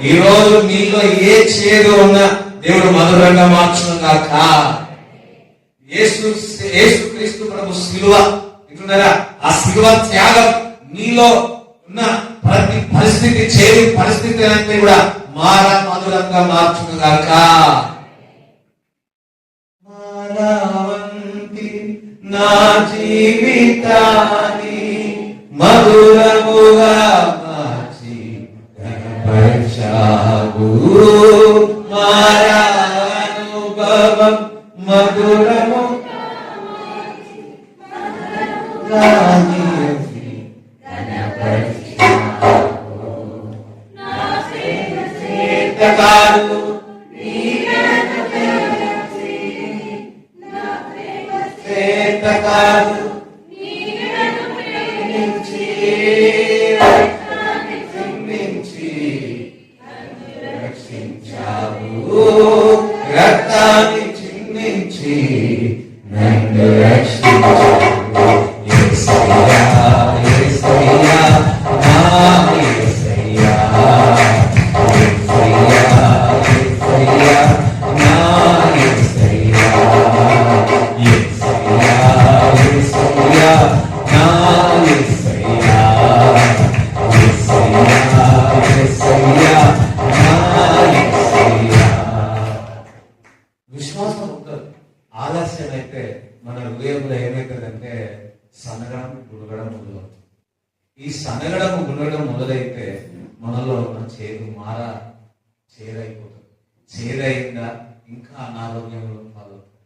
ఈ రోజు మీలో ఏ చేదు ఉన్నా దేవుడు మధురంగా మార్చును గాక. యేసుక్రీస్తు ప్రభు శిలువ వింటున్నారా, ఆ శిలువ త్యాగం మీలో ఉన్న ప్రతి పరిస్థితి, చేదు పరిస్థితి అన్ని కూడా మధురంగా మార్చును గాక. మానవంతి నా జీవితాన్ని మధురముగా మార్చి గణపరచావు. మారా అనుభవం మధురము కాదు కాదు రక్షించావు, రక్తాన్ని చిందించి నన్ను రక్షించావు. యేసయ్యా యేసయ్యా నా యేసయ్యా, యేసయ్యా యేసయ్యా నా యేసయ్యా, యేసయ్యా యేసయ్యా నా యేసయ్యా, యేసయ్యా యేసయ్యా నా యేసయ్యా. విశ్వాసం ఉంటుంది, ఆలస్యం అయితే మన హృదయంలో ఏమవుతుందంటే సనగడం గుడగడం మొదలవుతుంది. ఈ సనగడం గుడగడం మొదలైతే మనలో ఉన్న చేదు చేదైపోతుంది. చేదైందా ఇంకా అనారోగ్యంలో పాలవుతుంది.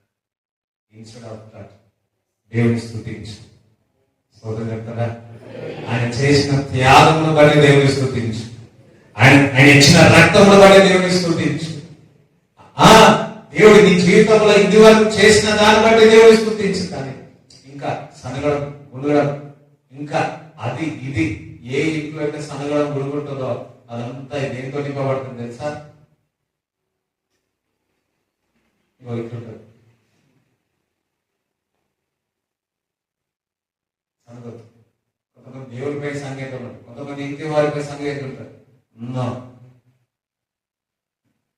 ఇన్స్టెడ్ ఆఫ్ దట్ దేవుని స్తుతించు. స్తోత్రం చెప్తారా? ఆయన చేసిన త్యాగమును బట్టి దేవుని స్తుతించు. ఆయన ఇచ్చిన రక్తమును బట్టి దేవుని స్తుతించు. దేవుడు నీ జీవితంలో ఇది వరకు చేసిన దాన్ని బట్టి దేవుని స్తుతించు. కానీ ఇంకా సనగడం గుణగడం, ఇంకా అది ఇది ఏ ఇంట్లో అయితే సనగడం గుడుకుంటుందో అదంతా దేంతో నింపబడుతుంది తెలుసా? ఇట్లుంటుంది, సనగదు. కొంతమంది దేవుడిపై సంగీతం ఉంటుంది, కొంతమంది ఇంటి వారిపై సంగీతం ఉంటారు.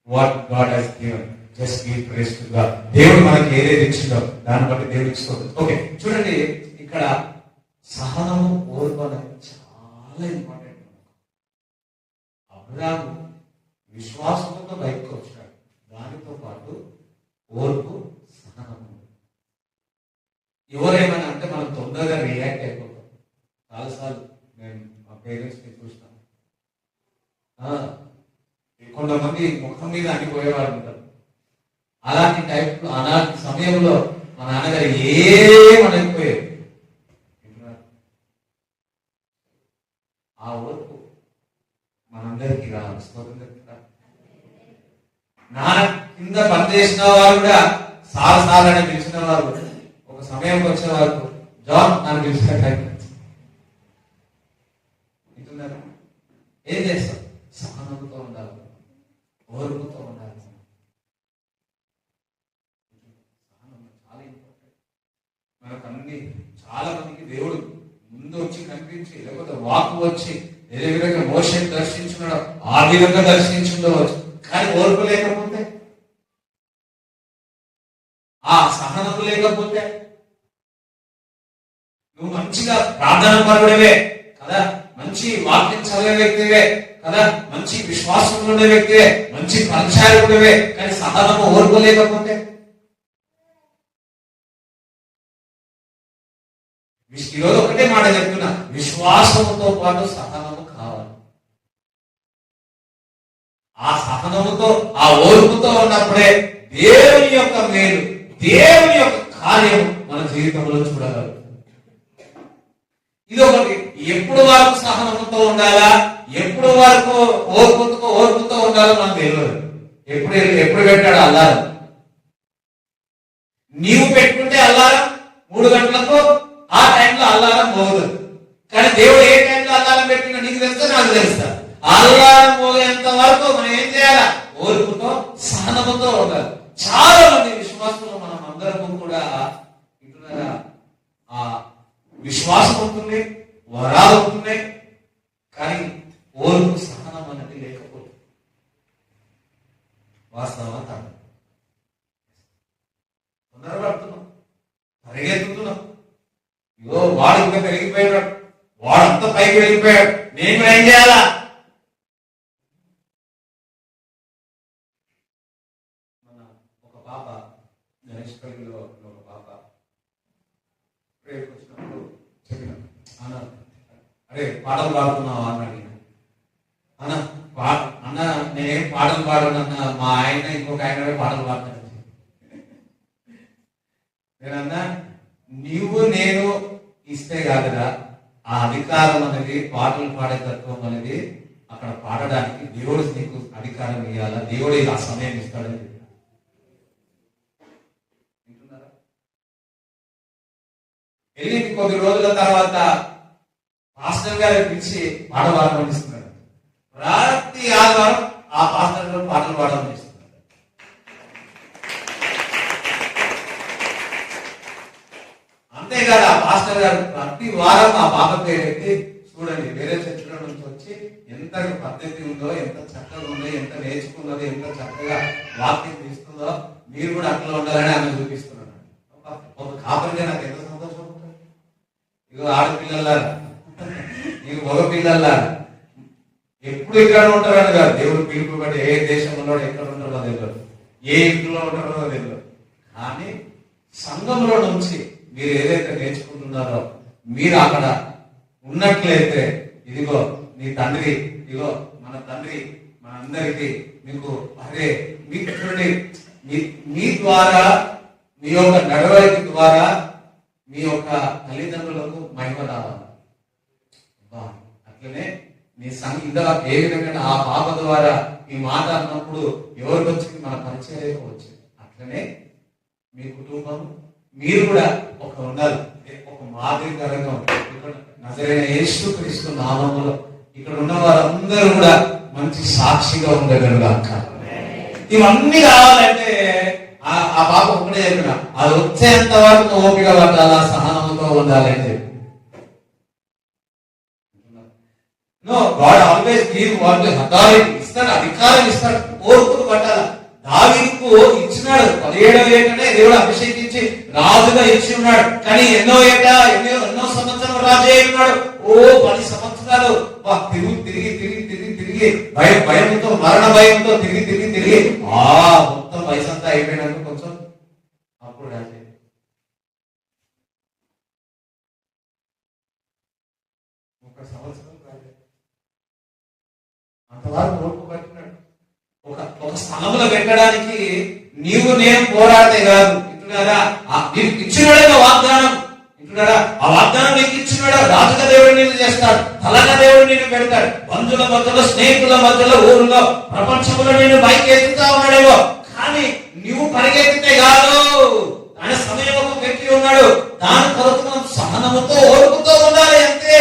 What God has given just give praise to God. దేవుడు మనకి ఏదైతే ఇచ్చిందో దాన్ని బట్టి దేవుడు ఇచ్చుకోవచ్చు. ఓకే, చూడండి ఇక్కడ సహనము, ఓర్పు అనేది చాలా ఇంపార్టెంట్. అబ్రాహాము విశ్వాసంతో బయటకు వచ్చాడు, దానితో పాటు ఓర్పు, సహనము. ఎవరేమైనా అంటే మనం తొందరగా రియాక్ట్ అయిపోతాం. చాలాసార్లు నేను మా పేరెంట్స్ని చూస్తాను. కొంతమంది ముఖం మీద అనిపోయేవారు ఉంటారు. అలాంటి టైప్, అలాంటి సమయంలో మా నాన్నగారు ఏమనకపోయారు. ఆ ఓర్పు మనందరికీ రావాలి. నాన్న కింద పనిచేసిన వారు కూడా సార్ అని పిలిచిన వారు ఒక సమయంకి వచ్చే వరకు జాబ్ నన్ను పిలిచిన టైం వింటున్నారు. ఏం చేస్తాం? సహనంతో ఉండాలి, ఓర్పుతో ఉండాలి. సహనం చాలా ఇంపార్టెంట్. మనకు అన్ని చాలా మందికి దేవుడు ముందు వచ్చి కనిపించి, లేకపోతే వాక్ వచ్చి ఏ విధంగా మోషన్ దర్శించున్నాడో ఆ విధంగా దర్శించుండవచ్చు. కానీ ఓర్పు లేకపోతే, ఆ సహనం లేకపోతే, నువ్వు మంచిగా ప్రార్థన పరుడివే కదా, మంచి వాక్యం చదివే వ్యక్తివే కదా, మంచి విశ్వాసంలో ఉండే వ్యక్తివే, మంచి పరిచారకుడివే, కానీ సహనము, ఓర్పు లేకపోతే, ఈరోజు ఒకటే మాట చెప్తున్నా, విశ్వాసముతో పాటు సహనము కావాలి. ఆ సహనముతో, ఆ ఓర్పుతో ఉన్నప్పుడే దేవుని యొక్క మేలు, దేవుని యొక్క కార్యం మన జీవితంలో చూడగలరు. ఇది ఒకటి. ఎప్పుడు వరకు సహనముతో ఉండాలా, ఎప్పుడు వరకు ఓర్పుతో ఉండాలో మనకు తెలియదు. ఎప్పుడు పెట్టాడు అల్లారం? నీవు పెట్టుకుంటే అల్లారం 3 గంటలకు, ఆ టైంలో అల్లారం మోగుతుంది. కానీ దేవుడు ఏ టైంలో అల్లారం పెట్టినా నీకు తెలుస్తా, నాకు తెలుస్తా. అల్లారం మోగేంత వరకు మనం ఏం చేయాలా? ఓర్పుతో, సహనముతో ఉండాలి. చాలా మంది విశ్వాసంలో మనం అందరము కూడా ఆ విశ్వాసం ఉంటుంది, వరాలు ఉంటున్నాయి, కానీ ఓర్పు, సహనం అనేది లేకపోతే వాస్తవా కాదు. తొందరపడుతున్నాం, పరిగెత్తుతున్నాం. ఇగో వాడు ఇంకా పెరిగిపోయాడు, వాడంతా పైకి వెళ్ళిపోయాడు, నేను ఏం చేయాలా? మన ఒక పాప, గణేష్ కలిగిలో ఒక పాప ప్రేయర్కి వచ్చినప్పుడు చెప్పిన, అన్న అరే పాటలు పాడుతున్నావా అని అడిగిన. అన్న నేనేం పాటలు పాడనన్న, మా ఆయన ఇంకొక ఆయన పాటలు పాడతాను. నేనన్నా, నీవు నేను ఇస్తే కాదురా ఆ అధికారం అనేది, పాటలు పాడే తత్వం అనేది అక్కడ పాడడానికి దేవుడు నీకు అధికారం ఇవ్వాలా, దేవుడు ఆ సమయం ఇస్తాడని చెప్పాడు. వెళ్ళి కొద్ది రోజుల తర్వాత పాస్టర్ గారు పిలిచి పాట పాడమనిస్తున్నాడు. ప్రతి ఆదివారం ఆ పాస్టర్ గారు పాటలు పాడమనిస్తున్నారు. అంతేకాదు ఆ పాస్టర్ గారు ప్రతి వారం ఆ పాప పేరెత్తి, చూడండి వేరే చర్చిలో నుంచి వచ్చి ఎంత పద్ధతి ఉందో, ఎంత చక్కగా ఉందో, ఎంత నేర్చుకున్నదో, ఎంత చక్కగా వాక్యం తీస్తుందో, మీరు కూడా అట్లా ఉండాలని ఆమె చూపిస్తున్నాడు. ఒక కాపరిగా నాకు ఎంత సంతోషం ఉంటుంది. ఇగో ఆడపిల్లలారా, ఇక మగ పిల్లలారా, ఎప్పుడు ఇక్కడ ఉంటారని కాదు, దేవుడు పిలుపు బట్టి ఏ దేశంలో ఎక్కడ ఉంటారో తెలియదు, ఏ ఇంట్లో ఉంటారో తెలియదు. కానీ సంఘంలో నుంచి మీరు ఏదైతే నేర్చుకుంటున్నారో, మీరు అక్కడ ఉన్నట్లయితే, ఇదిగో నీ తండ్రి, ఇదిగో మన తండ్రి మనందరికీ మీకు అరే మీకు చూడండి, మీ ద్వారా, మీ యొక్క నడవడిక ద్వారా మీ యొక్క తల్లిదండ్రులకు మహిమ రావాలి. అట్లనే మీ ఇందా ఏ విధంగా ఆ పాప ద్వారా ఈ మాట అన్నప్పుడు ఎవరికి వచ్చింది? మన పరిచయం వచ్చింది. అట్లనే మీ కుటుంబం, మీరు కూడా ఒక ఉండాలి, ఒక మాదిరికరంగా ఇక్కడ నజరైన యేసుక్రీస్తు నామములో ఇక్కడ ఉన్న వారందరూ కూడా మంచి సాక్షిగా ఉండగలగాక. ఇవన్నీ కావాలంటే ఆ పాప ఒకటే చెప్పిన, అది వచ్చేంత వరకు ఓపిక పట్టాలా, సహనంతో ఉండాలి అని చెప్పి. No, God always give authority, ఇస్తాడు, అధికారం ఇస్తాడు, ఓర్పును పట్టాల. దావీదుకు ఇచ్చినాడు, 17వ ఏటనే దేవుడు అభిషేకించి రాజుగా ఇచ్చి ఉన్నాడు. కానీ ఎన్నో సంవత్సరం రాజు అయి ఉన్నాడు. 10 సంవత్సరాలు తిరిగి భయంతో, మరణ భయంతో తిరిగి మొత్తం వయసు అంతా అయిపోయినాక కొంచెం అప్పుడు రాజు ఒక సంవత్సరం అంతవరకు ఓర్పు పట్టినాడు. ఒక స్థలంలో పెట్టడానికి నీవు నేను పోరాడితే కాదు. ఇంటున్నారా, నీకు ఇచ్చినాడే వాగ్దానం. ఇంటున్నారా, ఆ వాగ్దానం నీకు ఇచ్చినాడు. రాజుగా దేవుడు నిన్ను చేస్తాడు, తలగా దేవుడు నిన్ను పెడతాడు. బంధువుల మధ్యలో, స్నేహితుల మధ్యలో, ఊరిలో, ప్రపంచంలో నిన్ను పైకి ఎత్తుతా ఉన్నాడేమో. కానీ నువ్వు పరిగెత్తితే కాదు, ఆయన సమయం ఒక పెట్టి ఉన్నాడు. దాని కొరకు మనం సహనముతో, ఓర్పుతో ఉండాలి అంతే.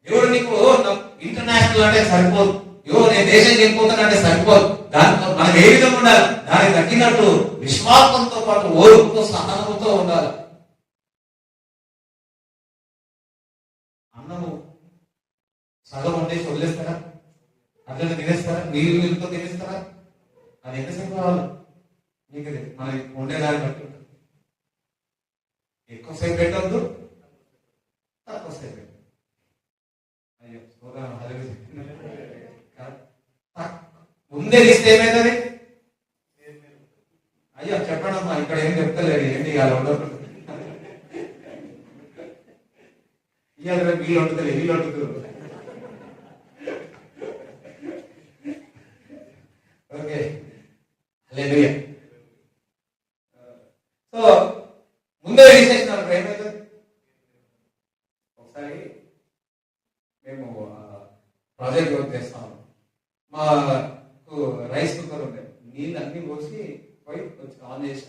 దేవుడు నీకు ఇంటర్నేషనల్ అంటే సరిపోదు, నేను దేశం వెళ్ళిపోతానంటే సరిపోదు. దాంతో మనం ఏ విధంగా ఉండాలి, దానికి తగ్గినట్టు విశ్వాసంతో పాటు ఓర్పుతో, సహనముతో ఉండాలి. అన్నము సగం వండేసి వదిలేస్తారా? అట్లా తినేస్తారా? నీళ్ళతో తినేస్తారా? అది ఎంతసేపు కావాలి నీకు? మనం ఉండేదాన్ని బట్టి ఎక్కువసేపు పెట్టద్దు, తక్కువసేపు పెట్టద్దు. అయ్యో ముందే తీస్తే ఏమైతుంది? అయ్యో చెప్పండమ్మా, ఇక్కడ ఏం చెప్తలేదు, ఏంటి ఇవాళ ఉండదు, ఇవాళ వీళ్ళు వండుతలేదు, వీళ్ళు వండుతున్నారు. ఓకే, హల్లెలూయా. సో ముందే తీసేసిన ఏమవుతుంది? ఒకసారి మేము ప్రాజెక్ట్ వర్క్ చేస్తాము. మాకు రైస్ కుక్కర్ ఉండేది. నీళ్ళు అన్ని పోసి పోయి ఆన్ చేసి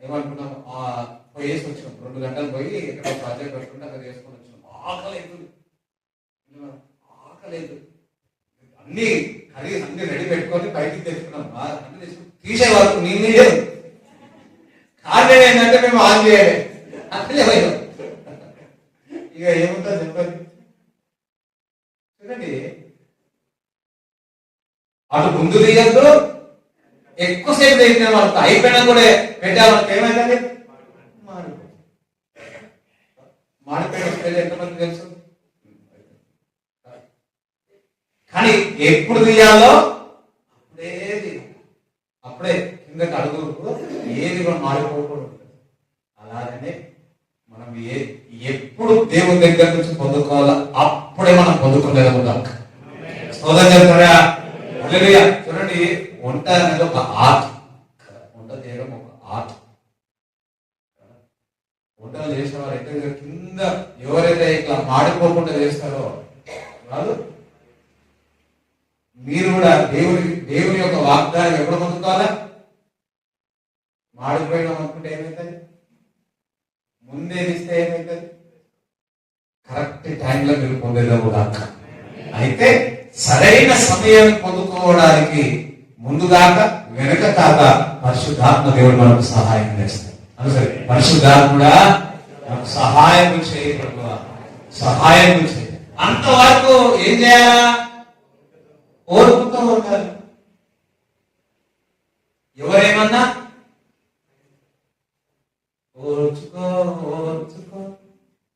ఏమనుకున్నాం, పోయేసి వచ్చాం. 2 గంటలు పోయి ఇక్కడ ప్రాజెక్ట్ పెట్టుకుంటే అక్కడ చేసుకొని వచ్చినాం. ఆకలేదు అన్ని కర్రీస్ అన్ని రెడీ పెట్టుకొని బయటికి తెచ్చుకున్నాం. అన్ని తీసే వరకు నీళ్ళు లేదు. కారణం ఏంటంటే మేము ఆన్ చేయాలి, అట్లే పోయాం. ఇక ఏముంటుంది చెప్పండి. చూడండి, అటు ముందు తీయద్దు, ఎక్కువసేపు తెచ్చిన వాళ్ళకి అయిపోయినా కూడా పెట్టాలంటే ఏమైందండి? మాడిపోయిన స్మెల్ ఎంతమంది తెలుసు? కానీ ఎప్పుడు తీయాలో అప్పుడే కిందకి అడుగు, ఏది కూడా మాడిపోకూడదు. అలాగనే మనం ఎప్పుడు దేవుని దగ్గర నుంచి పొందుకోవాలో అప్పుడే మనం పొందుకోలేదా? సోదరు చెప్తారా? చూడండి, వంట అనేది ఒక ఆర్ట్. వంట చేయడం ఒక ఆర్ట్. వంటలు చేసేవారు అయితే కింద ఎవరైతే ఇట్లా మాడిపోకుండా చేస్తారో వాళ్ళు, మీరు కూడా దేవుని యొక్క వాగ్దానం ఎప్పుడు పొందుకోవాలా? మాడిపోయడం అనుకుంటే ఏమవుతుంది? ముందే ఇస్తే ఏమవుతుంది? కరెక్ట్ టైంలో మీరు పొందేదాము కాక. అయితే సరైన సమయం పొందుకోవడానికి ముందు కాక వెనక కాక పరిశుద్ధాత్మ దేవుడు మనకు సహాయం చేస్తాడు. సరే, పరిశుద్ధాత్ముడా మనకు సహాయం చేయబడు, సహాయం చేయ. అంతవరకు ఏం చేయాలా? ఓర్పుతో ఉండాలి. ఎవరేమన్నా ఓర్చుకో,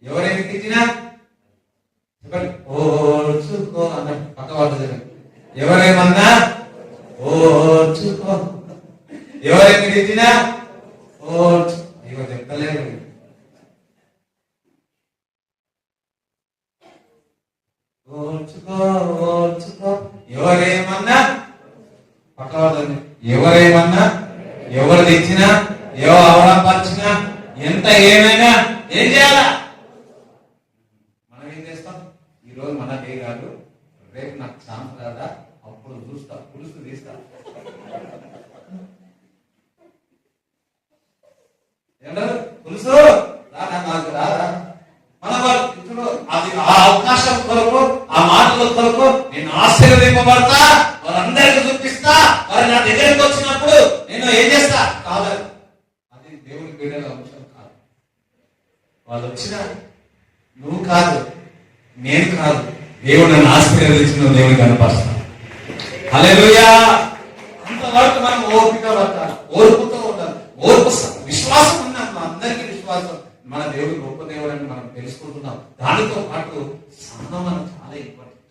ఎవరేమి తిట్టినా చెప్పండి, ఓర్చుకో అన్నట్టు పక్క వాళ్ళు. ఎవరేమన్నా ఓర్చుకో, ఎవరేమి తిట్టినా ఓర్చు. ఇక చెప్తలేదు. ఓర్చుకో, ఎవరేమన్నా పక్క వాళ్ళని, ఎవరేమన్నా, ఎవరు తెచ్చినా, ఎవరు అవలంబించినా, ఎంత ఏమైనా ఏం చేయాలా? మనం ఏం చేస్తాం? ఈరోజు మనకే కాదు, రేపు నాకు ఛాన్స్ రాదా, అప్పుడు చూస్తా, పులుసు తీస్తా. పులుసు రాదా, నాకు రాదా? మన వాళ్ళు ఇప్పుడు అది ఆ అవకాశం కొరకు, ఆ మాటల కొరకు నేను ఆశీర్వదింపబడతా, వారందరికీ చూపిస్తా, వారు నా దగ్గరికి వచ్చినప్పుడు నేను ఏం చేస్తా కాదు. అది దేవుని బిడ్డల అంశం కాదు. వాళ్ళు వచ్చిన నువ్వు కాదు, నేను కాదు, దేవుడు నన్ను ఆశీర్వదించిన దేవుని కనపరుస్తాను. హల్లెలూయా. అంతవరకు మనం ఓపిక పట్టాలి, ఓర్పుతో ఉండాలి. ఓర్పు విశ్వాసం ఉన్నాం, అందరికీ విశ్వాసం. మన దేవుడు గొప్ప దేవుడు అని మనం తెలుసుకుంటున్నాం. దానితో పాటు సహనం మనకు చాలా ఇంపార్టెంట్.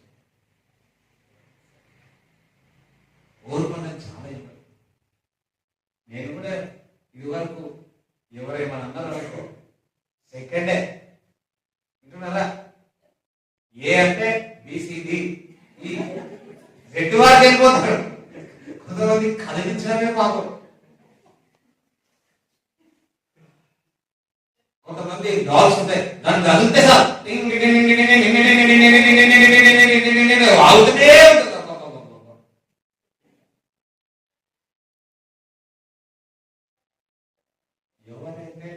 ఓర్పు అనేది చాలా ఇంపార్టెంట్. నేను కూడా ఇది వరకు ఎవరేమని అన్నారు సెకండే వింటున్నారా? ఏ అంటే బిసిడి జెడ్ వారికి వెళ్ళిపోతాడు. కొంతమంది కలిగించడమే పాపం. కొంతమంది డాల్స్ ఉంటాయి, దాన్ని కలిగితే సార్ ఆగుతూనే ఉంటుంది. ఎవరైతే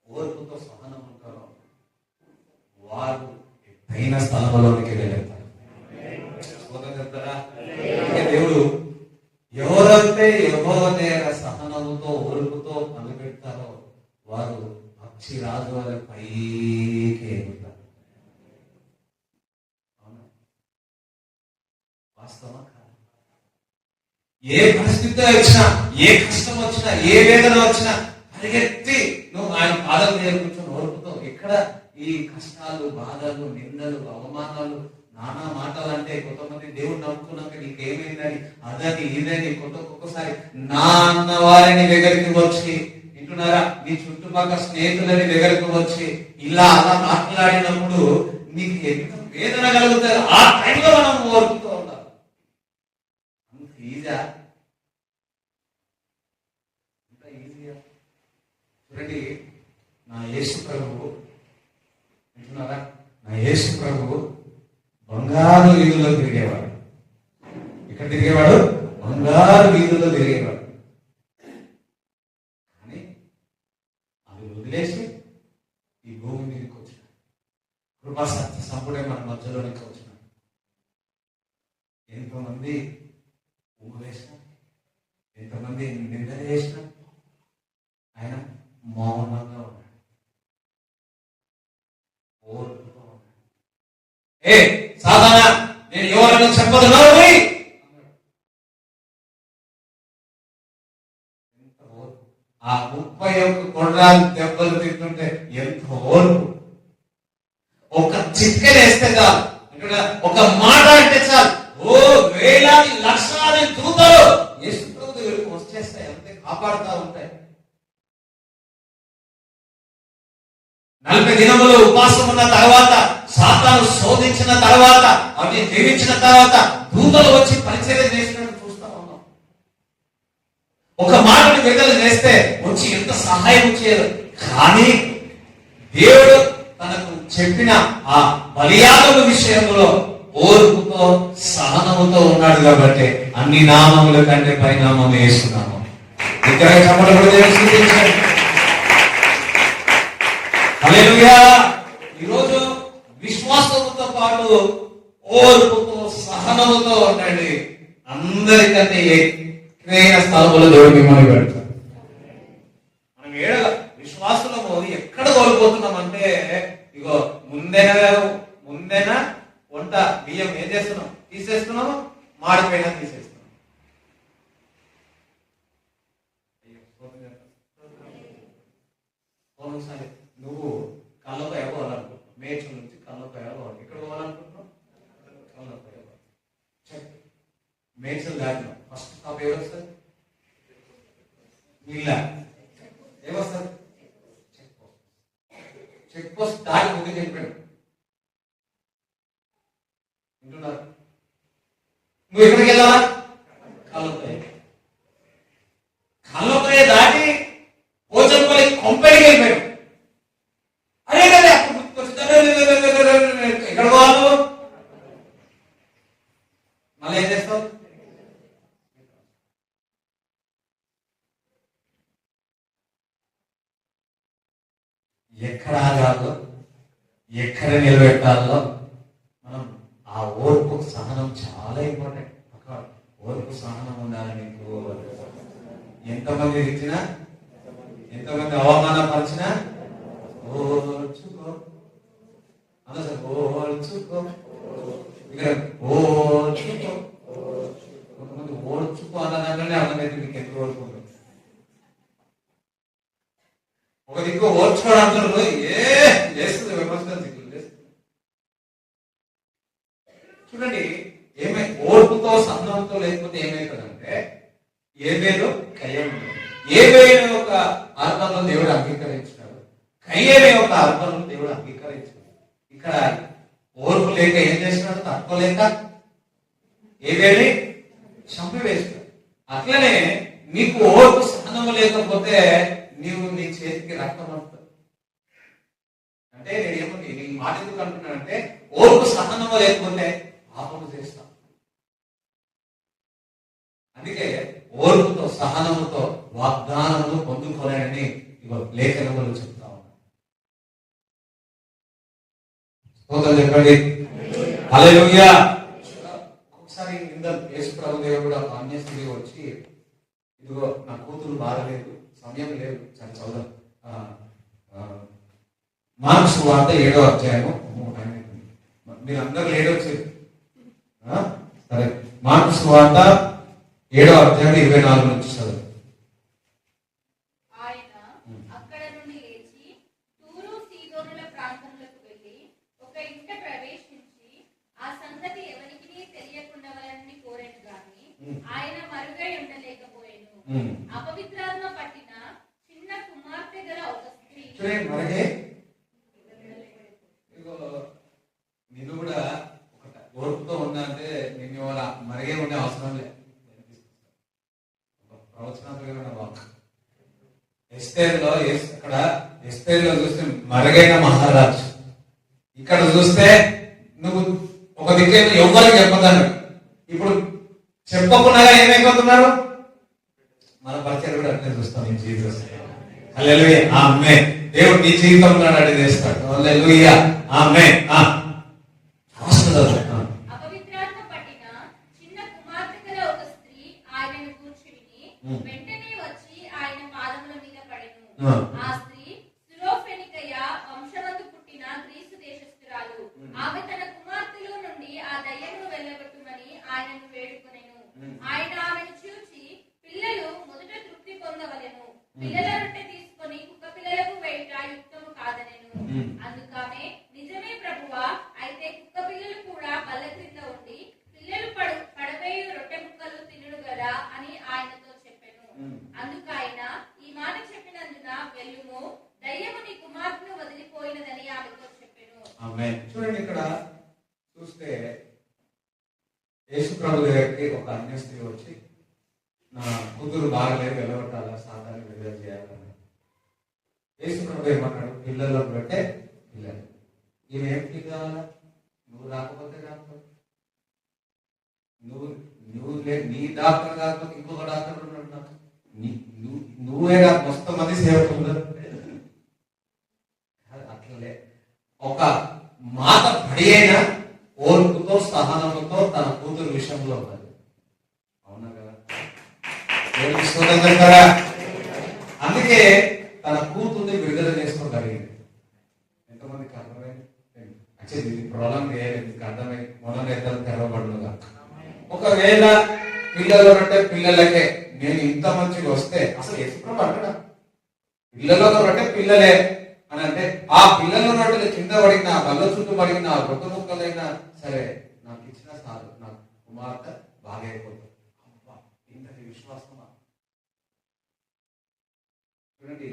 ఓర్పుతో సహనం ఉంటారో వారు ఎత్తైన స్థలంలోనికి వెళ్ళేస్తారు. చెప్తారా? దేవుడు ఎవరైతే యెహోవా సహనముతో ఓర్పుతో పనిపెడతారో వారు పక్షి రాజు వారి పైకి ఎగురుతారు. వాస్తవం కాదు. ఏ పరిస్థితి వచ్చినా, ఏ కష్టం వచ్చినా, ఏ వేదన వచ్చినా పరిగెత్తి నువ్వు ఆయన పాదం మీద కూర్చొని ఓర్పుతో. ఎక్కడ ఈ కష్టాలు, బాధలు, నిందలు, అవమానాలు, నానా మాటలు అంటే కొంతమంది దేవుడు నమ్ముకున్నాక నీకేమైందని అదని ఇదని ఒక్కొక్కసారి నా అన్న వారిని దగ్గరికి వచ్చి వింటున్నారా, నీ చుట్టుపక్కల స్నేహితులని దగ్గరకు వచ్చి ఇలా అలా మాట్లాడినప్పుడు నీకు ఎంత వేదన కలుగుతారు. ఆ టైంలో మనం ఓర్పుతో ఉండాలి. అంత ఈజీగా చూడండి. నా యేసు ప్రభువు వింటున్నారా, నా యేసు ప్రభువు బంగారు వీధుల్లో తిరిగేవాడు. ఇక్కడ తిరిగేవాడు, బంగారు వీధుల్లో తిరిగేవాడు. కానీ అది వదిలేసి ఈ భూమి మీదకి వచ్చిన కృపా సత్య సంపుడే మన మధ్యలోనికి వచ్చిన ఎంతోమంది ఊరు వేసిన, ఎంతమంది నింద చేసిన ఆయన మౌనంగా ఉన్నాడు. ఓర్పుతో ఉన్నాడు. ఏ సాధారణ నేను ఎవరైనా చెప్పదు నోరు. ఎంత ఓర్పు. ఆ 31 కొర్రాలు దెబ్బలు తింటుంటే ఎంత ఓర్పు. ఒక చిట్కెలేస్తే చాలు, అంటే ఒక మాట అంటే చాలు, ఓ వేలాది లక్షలాది దూతలు యేసు ప్రభు దగ్గరికి వచ్చేస్తాయి, అంతే కాపాడుతూ ఉంటాయి. 40 దినములు ఉపవాసం ఉన్న తర్వాత, సాతాను శోధించిన తర్వాత, అవి జీవించిన తర్వాత దూతలు వచ్చి పరిచర్య చేసినట్టు చూస్తా ఉన్నాం. ఒక మాటని విడుదల చేస్తే వచ్చి ఎంత సహాయం చేయరు. కానీ దేవుడు తనకు చెప్పిన ఆ బలియాగము విషయంలో ఓర్పుతో సహనముతో ఉన్నాడు కాబట్టి అన్ని నామముల కంటే పరిణామం వేస్తున్నాము. ఇక్కడ హల్లెలూయా. ఈరోజు విశ్వాసముతో పాటు ఓర్పుతో సహనముతో ఉండండి. అందరికంటే ఎక్కడైన స్థలములో దేవుడు మిమ్మల్ని పెడతాడు. మనం ఏడ విశ్వాసము ఎక్కడ కోల్పోతున్నామంటే, ఇగో ముందేనా వంట బియ్యం ఏం చేస్తున్నాం, తీసేస్తున్నాము, మాడిపోయినా తీసేస్తున్నాం. సరే, నువ్వు కళ్ళపై పోవాలనుకుంటున్నావు, మేచు నుంచి కళ్ళపై పోవాలి. ఎక్కడ పోవాలనుకుంటున్నావు? కళ్ళపై చెక్ మేచలు దాటినావు. ఫస్ట్ స్టాప్ ఏమొస్తుంది? నీళ్ళ ఏమొస్తుంది? చెక్ పోస్ట్ దాటి ముందు చెప్పాడు. వింటున్నారు? నువ్వు ఎక్కడికి వెళ్ళాలా? కళ్ళపై. కళ్ళపై దాటి పోచంపల్లి కొంపడికి వెళ్ళిపోయాడు. అదే కదా ఎక్కడ పోవాలి? మళ్ళీ ఏం చేస్తావు? ఎక్కడ ఆగాలో, ఎక్కడ నిలబెట్టాలో మనం ఆ ఓర్పు సహనం చాలా ఇంపార్టెంట్. ఓర్పు సహనం ఉండాలి. నీకు ఎంతమంది ఇచ్చినా, ఎంతమంది అవమానపరిచినా ఓర్చుకో. అలా సార్ ఓర్చుకో. ఇక్కడ ఓర్చుకో. కొంతమంది ఓర్చుకో అన్నదాన్ని అర్థమైతే మీకు ఎందుకు ఓర్చుకుంటారు. ఒక దిక్కు ఓర్చుకోవడం ఏ చేస్తుంది విమర్శలు దిక్కులు చేస్తుంది. చూడండి ఏమై ఓర్పుతో సహనంతో లేకపోతే ఏమైతుందంటే ఏవేలో కయ్యం ఉంటుంది. ఏవేలో ఒక అర్పణలో దేవుడు అంగీకరించినాడు, కయ్యమే ఒక అర్పణలో దేవుడు అంగీకరించాడు. ఇక్కడ ఓర్పు లేక ఏం చేస్తున్నాడు, తట్టుకోలేక ఏవేని చంపివేస్తాడు. అట్లనే నీకు ఓర్పు సహనము లేకపోతే నీవు నీ చేతికి రక్తం వస్తుంది. అంటే నేను ఏముంది నీ మాట ఎందుకు అంటున్నానంటే ఓర్పు సహనము లేకపోతే పాపము చేస్తాం. అందుకే ఓర్పుతో సహనముతో వాగ్దానములు పొందుకోలేనని లేఖనములు చెప్తా ఉన్నారు. స్తోత్రం చెప్పండి. హల్లెలూయా. ఒకసారి యేసు ప్రభు దేవుడు ఒక అన్య స్త్రీ వచ్చి, ఇదిగో నా కూతురు బాగలేదు, సమయం లేదు, చాలా చదువు. మార్కు సువార్త 7వ అధ్యాయము. మీరందరూ లేట్ వచ్చేది. సరే, మార్కు సువార్త 7వ అధ్యాయం 24 నుంచి చదువు. ఆయన అక్కడ నుండి లేచి తూరు సీదోనుల ప్రాంతంలోకి వెళ్ళి ఒక ఇంట ప్రవేశించి ఆ సంగతి ఎవరికి తెలియకుండవలని కోరెను గాని ఆయన మరుగై ఉండలేకపోయాను. అపవిత్రాత్మ పట్టిన చిన్న కుమార్తె గల ఒక స్త్రీ నేను కూడా ఒక ఓర్పుతో ఉన్నా అంటే నేను వాళ్ళ మరిగే ఉండే అవసరం లేదు. ప్రవచనాత్మకమైన వాక్. ఎస్తేర్లో అక్కడ ఎస్తేర్లో చూస్తే మరుగైన మహారాజు, ఇక్కడ చూస్తే నువ్వు ఒక దిక్కు ఎవరికి చెప్పదాను. ఇప్పుడు చెప్పకుండా ఏమైపోతున్నారు, మన పరిచయం కూడా అట్లే చూస్తాం. నేను జీసస్ హల్లెలూయా ఆమేన్. దేవుడు నీ జీవితంలో అడిగి చేస్తాడు. హల్లెలూయా ఆమేన్. అపవిత్రాత్మ పట్టిన చిన్న కుమార్తె గల ఒక స్త్రీ ఆయనను కూర్చి విని వెంటనే వచ్చి ఆయన పాదముల మీద పడెను. ఆ స్త్రీ సురోఫెనికయ వంశమందు పుట్టిన గ్రీసు దేశస్థురాలు. ఆమె తన కుమార్తెలో నుండి ఆ దయ్యమును వెళ్ళగొట్టుమని ఆయనను వేడుకొనెను. ఆయన ఆమెను చూచి, పిల్లలు మొదట తృప్తి పొందవలెను, పిల్లల రొట్టె తీసుకొని కుక్క పిల్లలకు వేయుట యుక్తము కాదనెను. అందుకామె, నిజమే ప్రభువా, అయితే కుక్క పిల్లలు కూడా బల్ల క్రింద ఉండి పిల్లలు పడవేయు రొట్టె ముక్కలు తినుడు గదా అని ఆయనతో చెప్పెను. అందుకైన ఈ మాట చెప్పినందున వెళ్ళుము, దయ్యము నీ కుమార్తెను వదిలిపోయినదని ఆమెతో చెప్పెను. ఆమేన్. చూడండి ఇక్కడ చూస్తే యేసు ప్రభు దగ్గరికి ఒక అన్య స్త్రీ వచ్చి, నా కూతురు బాగలేదు, వెళ్ళగొట్టాలా, సాతాన్ని విడుదల చేయాలని. యేసు ప్రభు ఏమన్నాడు, పిల్లల్లో పెట్టే పిల్లలు. ఈమెం కావాలా, నువ్వు రాకపోతే రాకపోతే, నువ్వు నీ డాక్టర్ కాకపోతే ఇంకొక డాక్టర్ ఉన్నాడు. నాకు నువ్వే కాదు, మొత్తం మంది సేవకులు. అట్లలే ఒక మాట పడి అయినా ఓర్పుతో సహనముతో తన కూతురు విషయంలో ఉన్నది. అవునా కదా? కదా. అందుకే తన కూతుర్ని విడుదల చేసుకోగలిగింది. ఎంతమందికి అర్థమైంది? యాక్చువల్లీ ఇది ప్రొలాంగ్ చేయాలి, మీకు అర్థమైంది. మొదలైతే తెరవబడుగా. ఒకవేళ పిల్లలు అంటే పిల్లలకే నేను ఇంత మంచిగా వస్తే అసలు యేసుప్రభు అంటాడా పిల్లలతో అంటే పిల్లలే అని అంటే ఆ పిల్లలు ఉన్నట్టు కింద పడిన బల్ల చుట్టూ పడిన రొట్ట ముక్కలైనా సరే నాకు ఇచ్చిన సార్ నా కుమార్తె బాగా అయిపోతుంది. అబ్బా, ఇంతటి విశ్వాసమా! చూడండి,